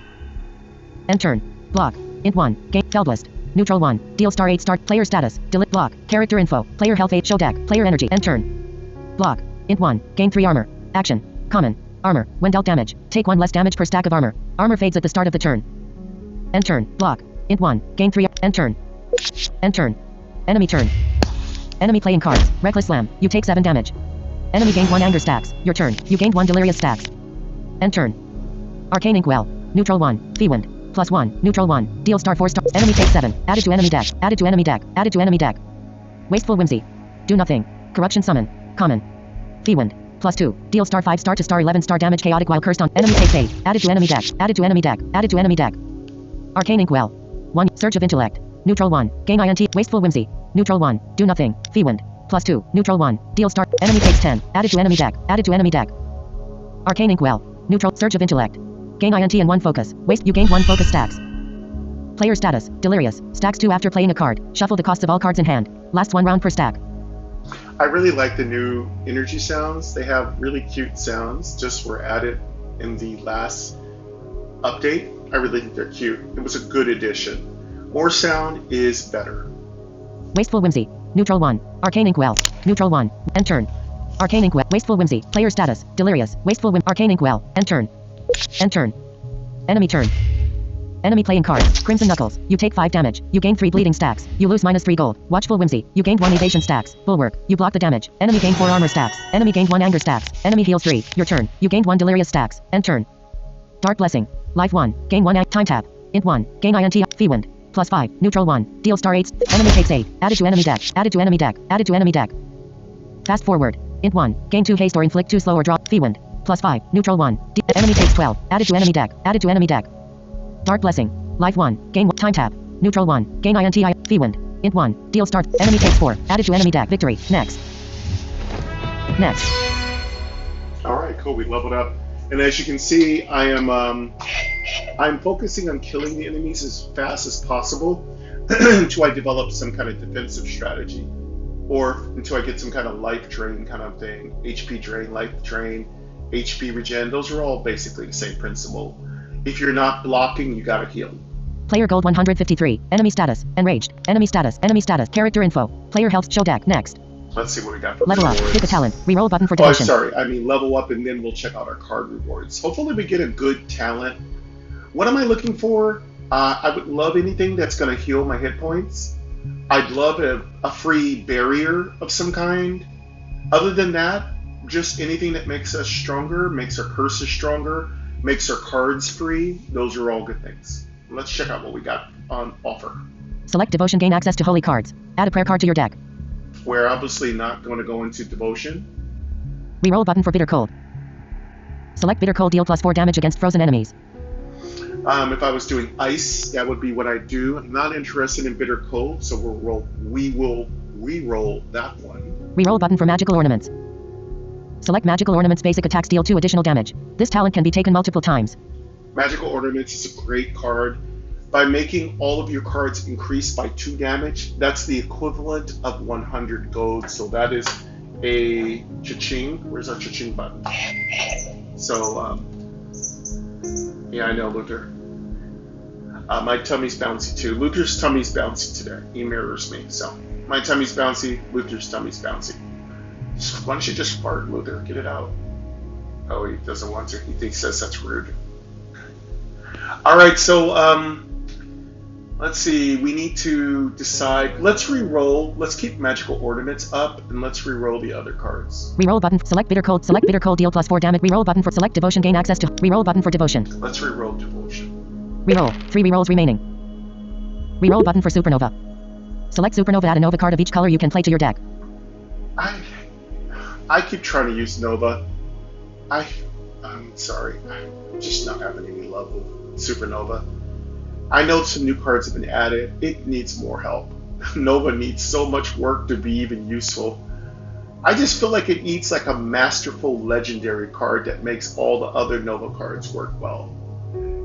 End turn. Block. Int 1. Gain. Feldlist. Neutral 1. Deal star 8 star. Player status. Delete. Block. Character info. Player health 8. Show deck. Player energy. End turn. Block. Int 1. Gain 3 armor. Action. Common. Armor. When dealt damage. Take 1 less damage per stack of armor. Armor fades at the start of the turn. End turn. Block. Int 1. Gain 3. End turn. End turn. Enemy turn. Enemy playing cards. Reckless Slam. You take 7 damage. Enemy gained 1 anger stacks. Your turn. You gained 1 delirious stacks. End turn. Arcane Inkwell. Neutral 1. Feewind. +1. Neutral 1. Deal star 4 star. Enemy takes 7. Added to enemy deck. Added to enemy deck. Added to enemy deck. Wasteful Whimsy. Do nothing. Corruption Summon. Common. Feewind. +2. Deal star 5 star to star 11 star damage chaotic while cursed on. Enemy takes 8. Added to enemy deck. Added to enemy deck. Added to enemy deck. Arcane Inkwell. 1. Surge of intellect. Neutral 1. Gain INT. Wasteful Whimsy. Neutral 1. Do nothing. Feewind. +2. Neutral 1. Deal start. Enemy takes 10. Added to enemy deck. Added to enemy deck. Arcane Inkwell. Neutral. Surge of intellect. Gain INT and 1 focus. Waste. You gained 1 focus stacks. Player status. Delirious. Stacks 2 after playing a card. Shuffle the costs of all cards in hand. Lasts 1 round per stack. I really like the new energy sounds. They have really cute sounds. Just were added in the last update. I really think they're cute. It was a good addition. More sound is better. Wasteful Whimsy. Neutral 1. Arcane Inkwell. Neutral 1. End turn. Arcane Inkwell. Wasteful Whimsy. Player status. Delirious. Wasteful Whim. Arcane Inkwell. End turn. End turn. Enemy turn. Enemy playing cards. Crimson Knuckles. You take 5 damage. You gain 3 bleeding stacks. You lose -3 gold. Watchful Whimsy. You gained 1 evasion stacks. Bulwark. You block the damage. Enemy gained 4 armor stacks. Enemy gained 1 anger stacks. Enemy heals 3. Your turn. You gained 1 delirious stacks. End turn. Dark Blessing. Life 1. Gain 1 time tap. Int 1. Gain INT. Feewind. +5. Neutral 1. Deal star 8. Enemy takes 8. Added to enemy deck. Added to enemy deck. Added to enemy deck. Fast forward. Int 1. Gain 2 haste or inflict 2 slow or draw. Feewind. +5. Neutral 1. Enemy takes 12. Added to enemy deck. Added to enemy deck. Dark Blessing. Life 1. Gain 1. Time tap. Neutral 1. Gain INT. Feewind. Int 1. Deal start. Enemy takes 4. Added to enemy deck. Victory. Next. Next. Alright, cool. We leveled up. And as you can see, I'm focusing on killing the enemies as fast as possible until I develop some kind of defensive strategy. Or until I get some kind of life drain kind of thing. HP drain, life drain, HP regen. Those are all basically the same principle. If you're not blocking, you gotta heal. Player gold 153. Enemy status. Enraged. Enemy status. Enemy status. Character info. Player health. Show deck. Next. Let's see what we got for level rewards. Up. Pick a talent. Reroll button for Oh, devotion. sorry. I mean level up, and then we'll check out our card rewards. Hopefully we get a good talent. What am I looking for? I would love anything that's going to heal my hit points. I'd love a free barrier of some kind. Other than that, just anything that makes us stronger, makes our curses stronger, makes our cards free. Those are all good things. Let's check out what we got on offer. Select devotion. Gain access to holy cards. Add a prayer card to your deck. We're obviously not going to go into devotion. Reroll button for bitter cold. Select bitter cold. Deal +4 damage against frozen enemies. If I was doing ice, that would be what I do. I'm not interested in bitter cold, so we will re-roll that one. Reroll button for magical ornaments. Select magical ornaments. Basic attacks deal 2 additional damage. This talent can be taken multiple times. Magical ornaments is a great card. By making all of your cards increase by 2 damage, that's the equivalent of 100 gold. So that is a cha-ching. Where's our cha-ching button? So, yeah, I know, Luther. My tummy's bouncy too. Luther's tummy's bouncy today. He mirrors me. So, my tummy's bouncy, Luther's tummy's bouncy. Why don't you just fart, Luther? Get it out. Oh, he doesn't want to. He says that's rude. Alright, so, let's see. We need to decide. Let's re-roll. Let's keep magical ornaments up, and let's re-roll the other cards. Reroll button. Select bitter cold. Select bitter cold. Deal +4 damage. Reroll button for select devotion. Gain access to reroll button for devotion. Let's re-roll devotion. Reroll. 3 rerolls remaining. Reroll button for Supernova. Select Supernova, add a Nova card of each color you can play to your deck. I keep trying to use Nova. I'm sorry. I'm just not having any love with Supernova. I know some new cards have been added. It needs more help. Nova needs so much work to be even useful. I just feel like it needs like a masterful legendary card that makes all the other Nova cards work well.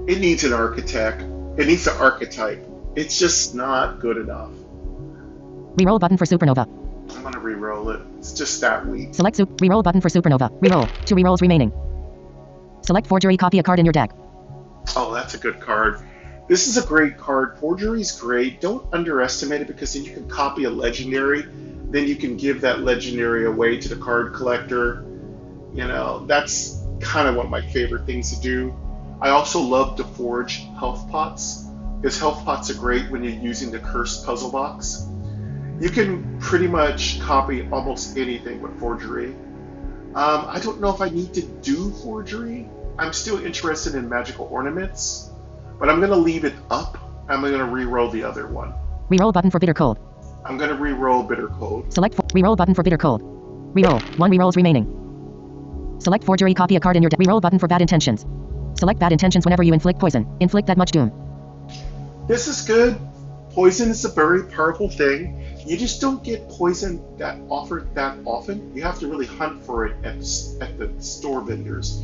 It needs an architect. It needs an archetype. It's just not good enough. Reroll button for Supernova. I'm gonna re-roll it. It's just that weak. Select reroll button for Supernova. Reroll. 2 rerolls remaining. Select Forgery, copy a card in your deck. Oh, that's a good card. This is a great card. Forgery's great. Don't underestimate it because then you can copy a legendary. Then you can give that legendary away to the card collector. You know, that's kind of one of my favorite things to do. I also love to forge health pots because health pots are great when you're using the cursed puzzle box. You can pretty much copy almost anything with forgery. I don't know if I need to do forgery. I'm still interested in magical ornaments, but I'm going to leave it up. I'm going to re-roll the other one. Reroll button for Bitter Cold. I'm going to re-roll Bitter Cold. Select reroll button for Bitter Cold. Reroll. 1 rerolls remaining. Select Forgery, copy a card in your deck. Reroll button for Bad Intentions. Select Bad Intentions whenever you inflict poison. Inflict that much doom. This is good. Poison is a very powerful thing. You just don't get poison that offered that often. You have to really hunt for it at the store vendors.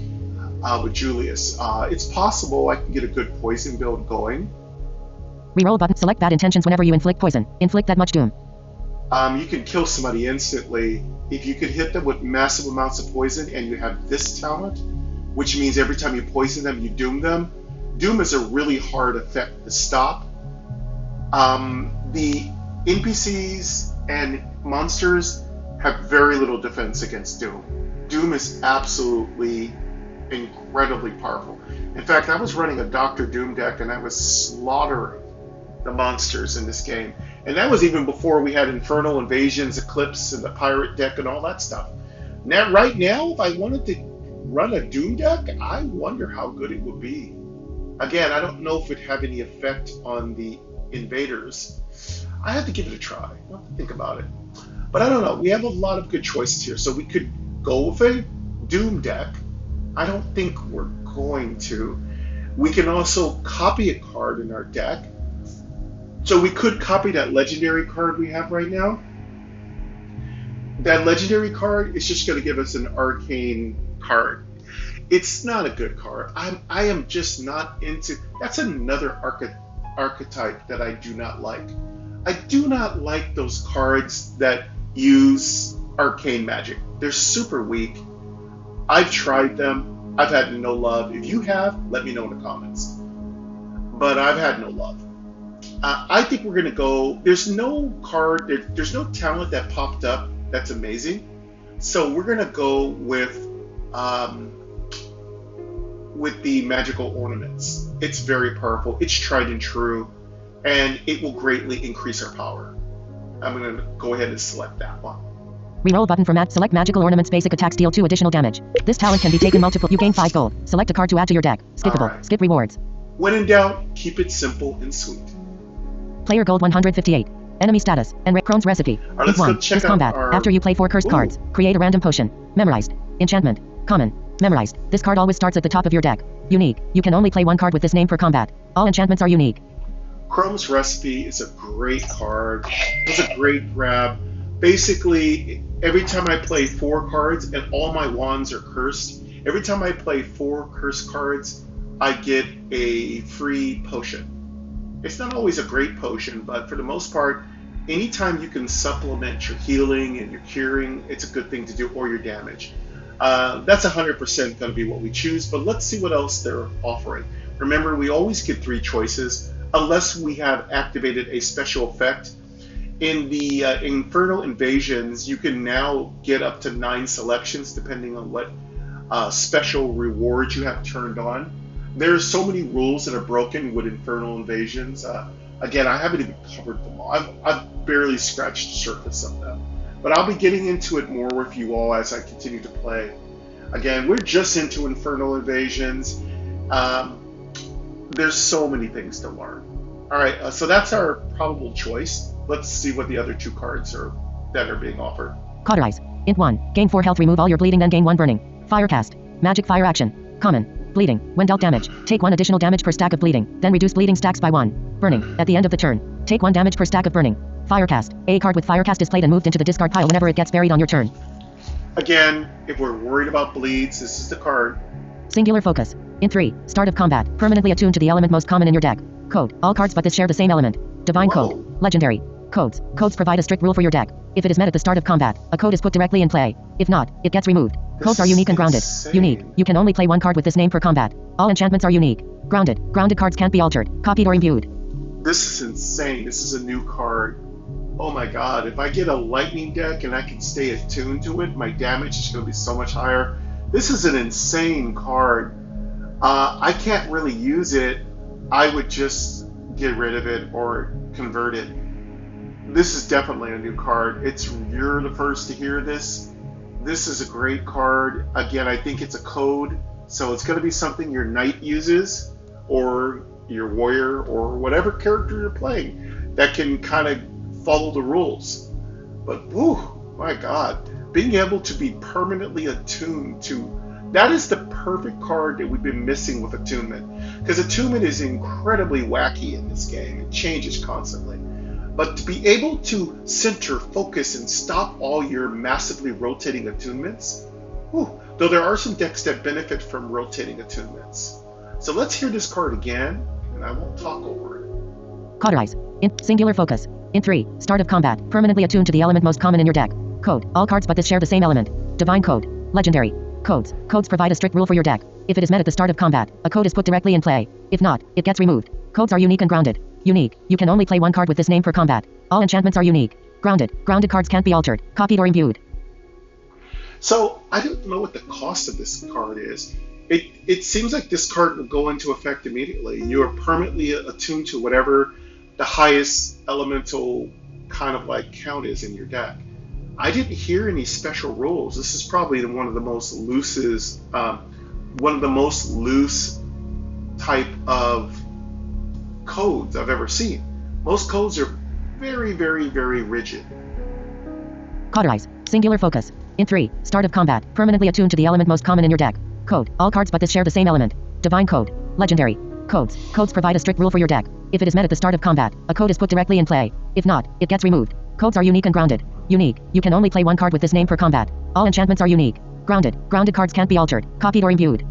With Julius, it's possible I can get a good poison build going. Reroll button. Select Bad Intentions whenever you inflict poison. Inflict that much doom. You can kill somebody instantly if you can hit them with massive amounts of poison and you have this talent, which means every time you poison them, you doom them. Doom is a really hard effect to stop. The NPCs and monsters have very little defense against Doom. Doom is absolutely incredibly powerful. In fact, I was running a Dr. Doom deck and I was slaughtering the monsters in this game. And that was even before we had Infernal Invasions, Eclipse, and the Pirate deck and all that stuff. Now, right now, if I wanted to run a Doom deck, I wonder how good it would be. Again, I don't know if it'd have any effect on the invaders. I have to give it a try. I'll have to think about it. But I don't know. We have a lot of good choices here. So we could go with a Doom deck. I don't think we're going to. We can also copy a card in our deck. So we could copy that legendary card we have right now. That legendary card is just going to give us an arcane card. It's not a good card. I am just not into. That's another archetype that I do not like. I do not like those cards that use arcane magic. They're super weak. I've tried them. I've had no love. If you have, let me know in the comments. But I've had no love. I think we're going to go. There's no card. There's no talent that popped up that's amazing. So we're going to go with the magical ornaments. It's very powerful. It's tried and true. And it will greatly increase our power. I'm going to go ahead and select that one. Reroll button for select magical ornaments. Basic attacks deal 2 additional damage. This talent can be taken multiple. You gain 5 gold. Select a card to add to your deck. Skippable. Right. Skip rewards. When in doubt, keep it simple and sweet. Player gold 158. Enemy status. And Chrome's recipe. All right, let's go check This out combat. our... After you play 4 cursed cards, create a random potion. Memorized. Enchantment. Common. Memorized. This card always starts at the top of your deck. Unique. You can only play 1 card with this name per combat. All enchantments are unique. Chrome's Recipe is a great card. It's a great grab. Basically, every time I play 4 cards, and all my wands are cursed, every time I play 4 cursed cards, I get a free potion. It's not always a great potion, but for the most part, anytime you can supplement your healing and your curing, it's a good thing to do, or your damage. That's 100% going to be what we choose, but let's see what else they're offering. Remember, we always get 3 choices, unless we have activated a special effect. In the Infernal Invasions, you can now get up to 9 selections depending on what special rewards you have turned on. There's so many rules that are broken with Infernal Invasions. Again, I haven't even covered them all. I've barely scratched the surface of them. But I'll be getting into it more with you all as I continue to play. Again, we're just into Infernal Invasions. There's so many things to learn. All right, so that's our probable choice. Let's see what the other two cards are that are being offered. Cauterize. Int 1. Gain 4 health, remove all your bleeding, then gain 1 burning. Firecast. Magic fire action. Common. Bleeding. When dealt damage, take 1 additional damage per stack of bleeding, then reduce bleeding stacks by 1. Burning. At the end of the turn, take 1 damage per stack of burning. Firecast. A card with Firecast is played and moved into the discard pile whenever it gets buried on your turn. Again, if we're worried about bleeds, this is the card. Singular focus. Int 3. Start of combat. Permanently attuned to the element most common in your deck. Code. All cards but this share the same element. Divine Whoa. code. Legendary. Codes. Codes provide a strict rule for your deck. If it is met at the start of combat, a code is put directly in play. If not, it gets removed. Codes are unique and grounded. Insane. Unique. You can only play 1 card with this name per combat. All enchantments are unique. Grounded. Grounded cards can't be altered, copied or imbued. This is insane. This is a new card. Oh my god, if I get a lightning deck and I can stay attuned to it, my damage is going to be so much higher. This is an insane card. I can't really use it. I would just get rid of it or convert it. This is definitely a new card. You're the first to hear this. This is a great card. Again, I think it's a code, so it's going to be something your knight uses, or your warrior, or whatever character you're playing that can kind of follow the rules. But whew, my god, being able to be permanently attuned to, that is the perfect card that we've been missing with attunement, because attunement is incredibly wacky in this game. It changes constantly. But to be able to center, focus, and stop all your massively rotating attunements, whew, though there are some decks that benefit from rotating attunements. So let's hear this card again, and I won't talk over it. Cauterize. Int. Singular focus. Int 3. Start of combat. Permanently attuned to the element most common in your deck. Code. All cards but this share the same element. Divine code. Legendary. Codes. Codes provide a strict rule for your deck. If it is met at the start of combat, a code is put directly in play. If not, it gets removed. Codes are unique and grounded. Unique. You can only play 1 card with this name per combat. All enchantments are unique. Grounded. Grounded cards can't be altered, copied or imbued. So I don't know what the cost of this card is. It seems like this card will go into effect immediately. You are permanently attuned to whatever the highest elemental kind of like count is in your deck. I didn't hear any special rules. This is probably one of the most loose type of codes I've ever seen. Most codes are very, very, very rigid. Cauterize. Singular focus. Int 3. Start of combat. Permanently attuned to the element most common in your deck. Code. All cards but this share the same element. Divine code. Legendary. Codes. Codes provide a strict rule for your deck. If it is met at the start of combat, a code is put directly in play. If not, it gets removed. Codes are unique and grounded. Unique. You can only play 1 card with this name per combat. All enchantments are unique. Grounded. Grounded cards can't be altered, copied or imbued.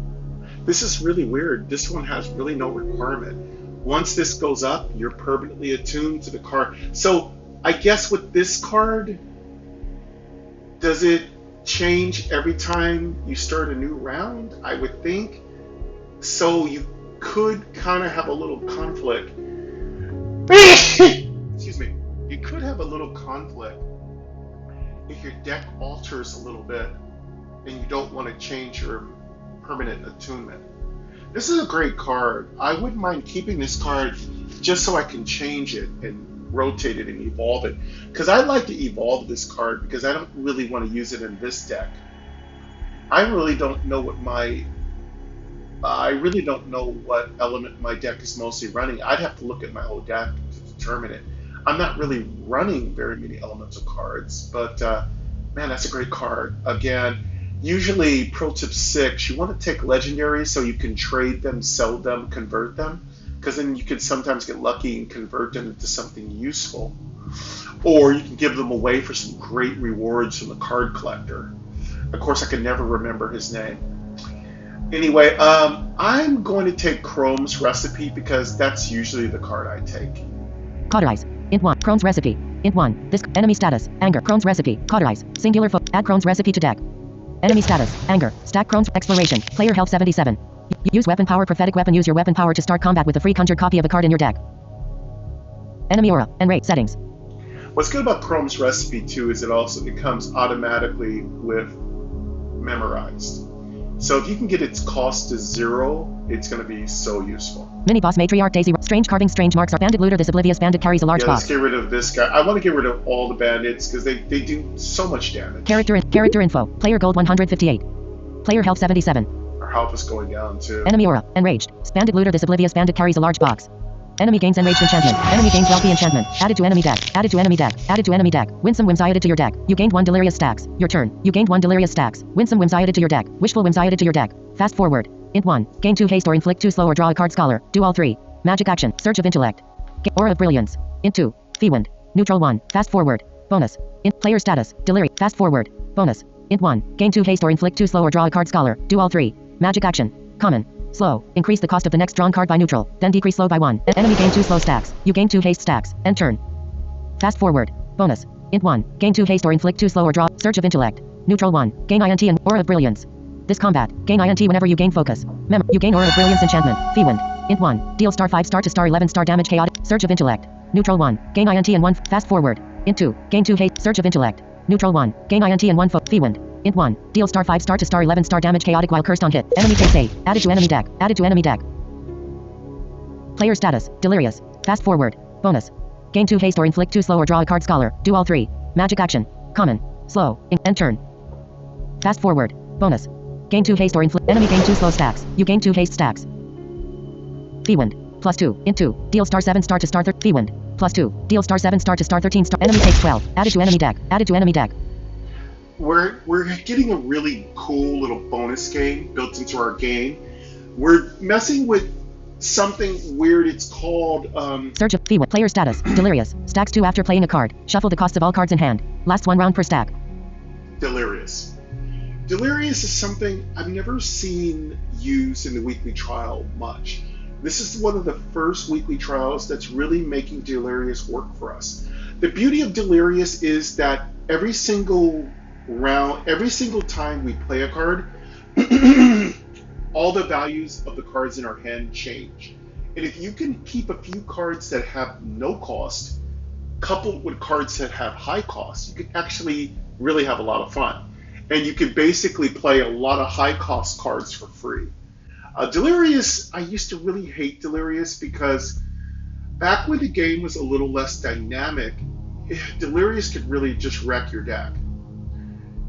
This is really weird. This one has really no requirement. Once this goes up, you're permanently attuned to the card. So I guess with this card, does it change every time you start a new round? I would think. So you could kind of have a little conflict. Excuse me. You could have a little conflict if your deck alters a little bit and you don't want to change your permanent attunement. This is a great card. I wouldn't mind keeping this card just so I can change it and rotate it and evolve it. Because I'd like to evolve this card because I don't really want to use it in this deck. I really don't know what element my deck is mostly running. I'd have to look at my whole deck to determine it. I'm not really running very many elemental cards, but man, that's a great card. Again, usually pro tip 6, you want to take legendaries so you can trade them, sell them, convert them, because then you can sometimes get lucky and convert them into something useful. Or you can give them away for some great rewards from the card collector. Of course, I can never remember his name. Anyway, I'm going to take Chrome's Recipe because that's usually the card I take. Cauterize. Int 1. Chrome's Recipe. Int 1. This enemy status. Anger. Chrome's Recipe. Cauterize. Singular focus. Add Chrome's Recipe to deck. Enemy status. Anger. Stack Chrome's Exploration. Player health 77. Use weapon power. Prophetic weapon. Use your weapon power to start combat with a free conjured copy of a card in your deck. Enemy aura and rate settings. What's good about Chrome's Recipe too is it comes automatically with Memorized. So if you can get its cost to 0, it's going to be so useful. Mini boss matriarch Daisy. Strange carving. Strange marks. Bandit looter. This oblivious bandit carries a large box. Let's get rid of this guy. I want to get rid of all the bandits because they do so much damage. Character info. Player gold 158. Player health 77. Our health is going down too. Enemy aura. Enraged. Bandit looter. This oblivious bandit carries a large box. Enemy gains enraged enchantment. Enemy gains wealthy enchantment. Added to enemy deck. Added to enemy deck. Added to enemy deck. Winsome whims added to your deck. You gained 1 delirious stacks. Your turn. You gained 1 delirious stacks. Winsome whims added to your deck. Wishful whims added to your deck. Fast forward. Int 1. Gain 2 haste or inflict 2 slow or draw a card scholar. Do all 3. Magic action. Surge of intellect. Aura of brilliance. Int 2. Feewind. Neutral 1. Fast forward. Bonus. Int player status. Delirious. Fast forward. Bonus. Int 1. Gain 2 haste or inflict 2 slow or draw a card scholar. Do all 3. Magic action. Common. Slow. Increase the cost of the next drawn card by neutral. Then decrease slow by 1. Enemy gain 2 slow stacks. You gain 2 haste stacks. End turn. Fast forward. Bonus. Int 1. Gain 2 haste or inflict 2 slow or draw. Surge of intellect. Neutral 1. Gain INT and Aura of Brilliance. This combat. Gain INT whenever you gain focus. You gain Aura of Brilliance enchantment. Feewind. Int 1. Deal star 5 star to star 11 star damage chaotic. Surge of intellect. Neutral 1. Gain INT and 1. Fast forward. Int 2. Gain 2 haste. Surge of intellect. Neutral 1. Gain INT and 1 Feewind. Int 1. Deal star 5 star to star 11 star damage chaotic while cursed on hit. Enemy takes 8. Added to enemy deck. Added to enemy deck. Player status. Delirious. Fast forward. Bonus. Gain 2 haste or inflict 2 slow or draw a card scholar. Do all 3. Magic action. Common. Slow. End turn. Fast forward. Bonus. Gain 2 haste or inflict. Enemy gain 2 slow stacks. You gain 2 haste stacks. Feewind. Plus 2. Int 2. Deal star 7 star to star 13. Feewind. Plus 2. Deal star 7 star to star 13 star. Enemy takes 12. Added to enemy deck. Added to enemy deck. We're getting a really cool little bonus game built into our game. We're messing with something weird. It's called Surge of Feewind. Player status. Delirious. Stacks 2 after playing a card. Shuffle the cost of all cards in hand. Lasts 1 round per stack. Delirious. Delirious is something I've never seen used in the weekly trial much. This is one of the first weekly trials that's really making Delirious work for us. The beauty of Delirious is that every single round, every single time we play a card, all the values of the cards in our hand change. And if you can keep a few cards that have no cost, coupled with cards that have high cost, you can actually really have a lot of fun. And you can basically play a lot of high cost cards for free. Delirious, I used to really hate Delirious because back when the game was a little less dynamic, Delirious could really just wreck your deck.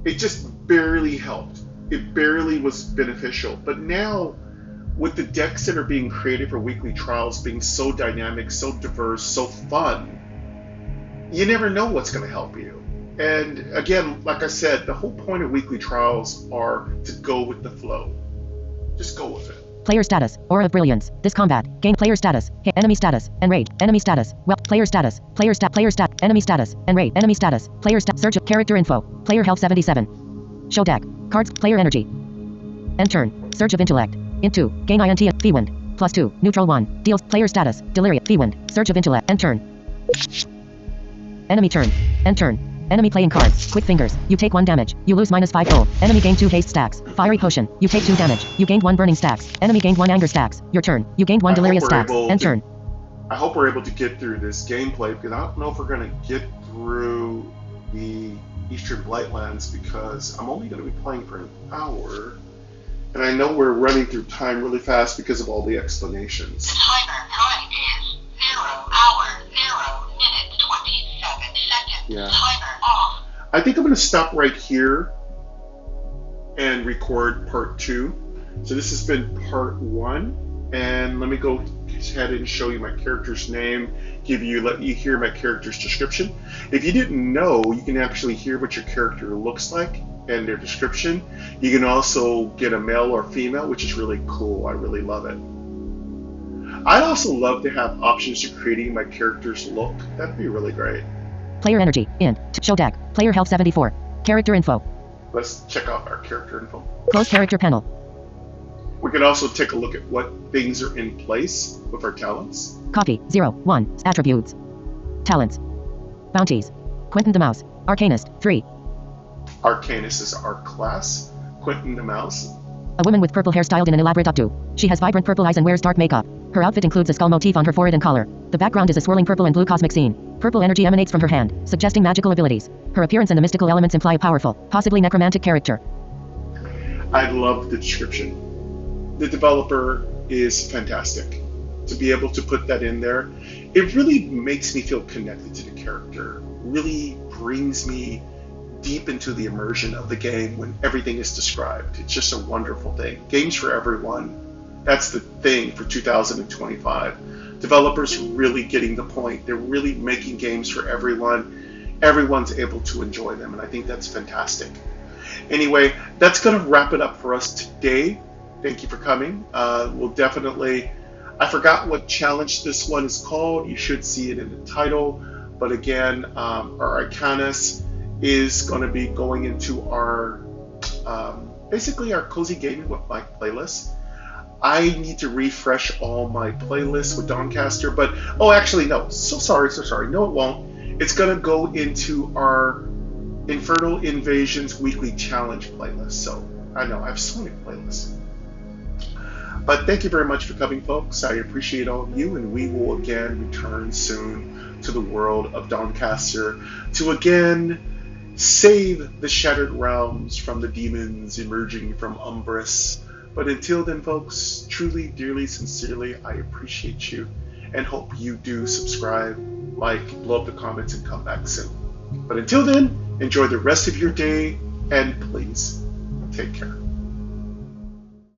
It just barely helped. It barely was beneficial. But now, with the decks that are being created for weekly trials being so dynamic, so diverse, so fun, you never know what's going to help you. And again, like I said, the whole point of weekly trials are to go with the flow. Just go with it. Player status. Aura of Brilliance. This combat. Gain player status. Hit. Enemy status. Enrage. Enemy status. Well. Player status. Player stat. Player stat. Enemy status. Enrage. Enemy status. Player stat. Surge. Character info. Player health 77. Show deck. Cards. Player energy. End turn. Surge of intellect. Int 2. Gain INT. Feewind. Plus 2. Neutral 1. Deals. Player status. Delirious. Feewind. Surge of intellect. End turn. Enemy turn. End turn. Enemy playing cards. Quick fingers. You take 1 damage. You lose -5 gold. Enemy gain 2 haste stacks. Fiery potion. You take 2 damage. You gained 1 burning stacks. Enemy gained 1 anger stacks. Your turn. You gained 1 delirious stacks. End turn. I hope we're able to get through this gameplay because I don't know if we're going to get through the Eastern Blightlands because I'm only going to be playing for an hour. And I know we're running through time really fast because of all the explanations. The timer time is 0 hour 0 minute 27 seconds. Yeah. Timer off. I think I'm going to stop right here and record part 2. So this has been part 1, and let me go ahead and show you my character's name, let you hear my character's description. If you didn't know, you can actually hear what your character looks like and their description. You can also get a male or female, which is really cool. I really love it. I'd also love to have options to creating my character's look. That'd be really great. Player energy. Int. Show deck. Player health 74. Character info. Let's check out our character info. Close character panel. We can also take a look at what things are in place with our talents. Copy. 0. 1. Attributes. Talents. Bounties. Quentin the Mouse. Arcanist. 3. Arcanist is our class. Quentin the Mouse. A woman with purple hair styled in an elaborate updo. She has vibrant purple eyes and wears dark makeup. Her outfit includes a skull motif on her forehead and collar. The background is a swirling purple and blue cosmic scene. Purple energy emanates from her hand, suggesting magical abilities. Her appearance and the mystical elements imply a powerful, possibly necromantic character. I love the description. The developer is fantastic. To be able to put that in there, it really makes me feel connected to the character. Really brings me deep into the immersion of the game when everything is described. It's just a wonderful thing. Games for everyone. That's the thing for 2025. developers are really getting the point. They're really making games for everyone. Everyone's able to enjoy them, and I think that's fantastic. Anyway, that's going to wrap it up for us today. Thank you for coming. We'll definitely... I forgot what challenge this one is called. You should see it in the title. But again, our Arcanist is going to be going into our, basically our Cozy Gaming with Mike playlist. I need to refresh all my playlists with Dawncaster, but, oh, actually, no. So sorry. No, it won't. It's going to go into our Infernal Invasions Weekly Challenge playlist. So, I know, I have so many playlists. But thank you very much for coming, folks. I appreciate all of you, and we will again return soon to the world of Dawncaster to again save the Shattered Realms from the demons emerging from Umbris. But until then, folks, truly, dearly, sincerely, I appreciate you and hope you do subscribe, like, blow up the comments, and come back soon. But until then, enjoy the rest of your day, and please take care.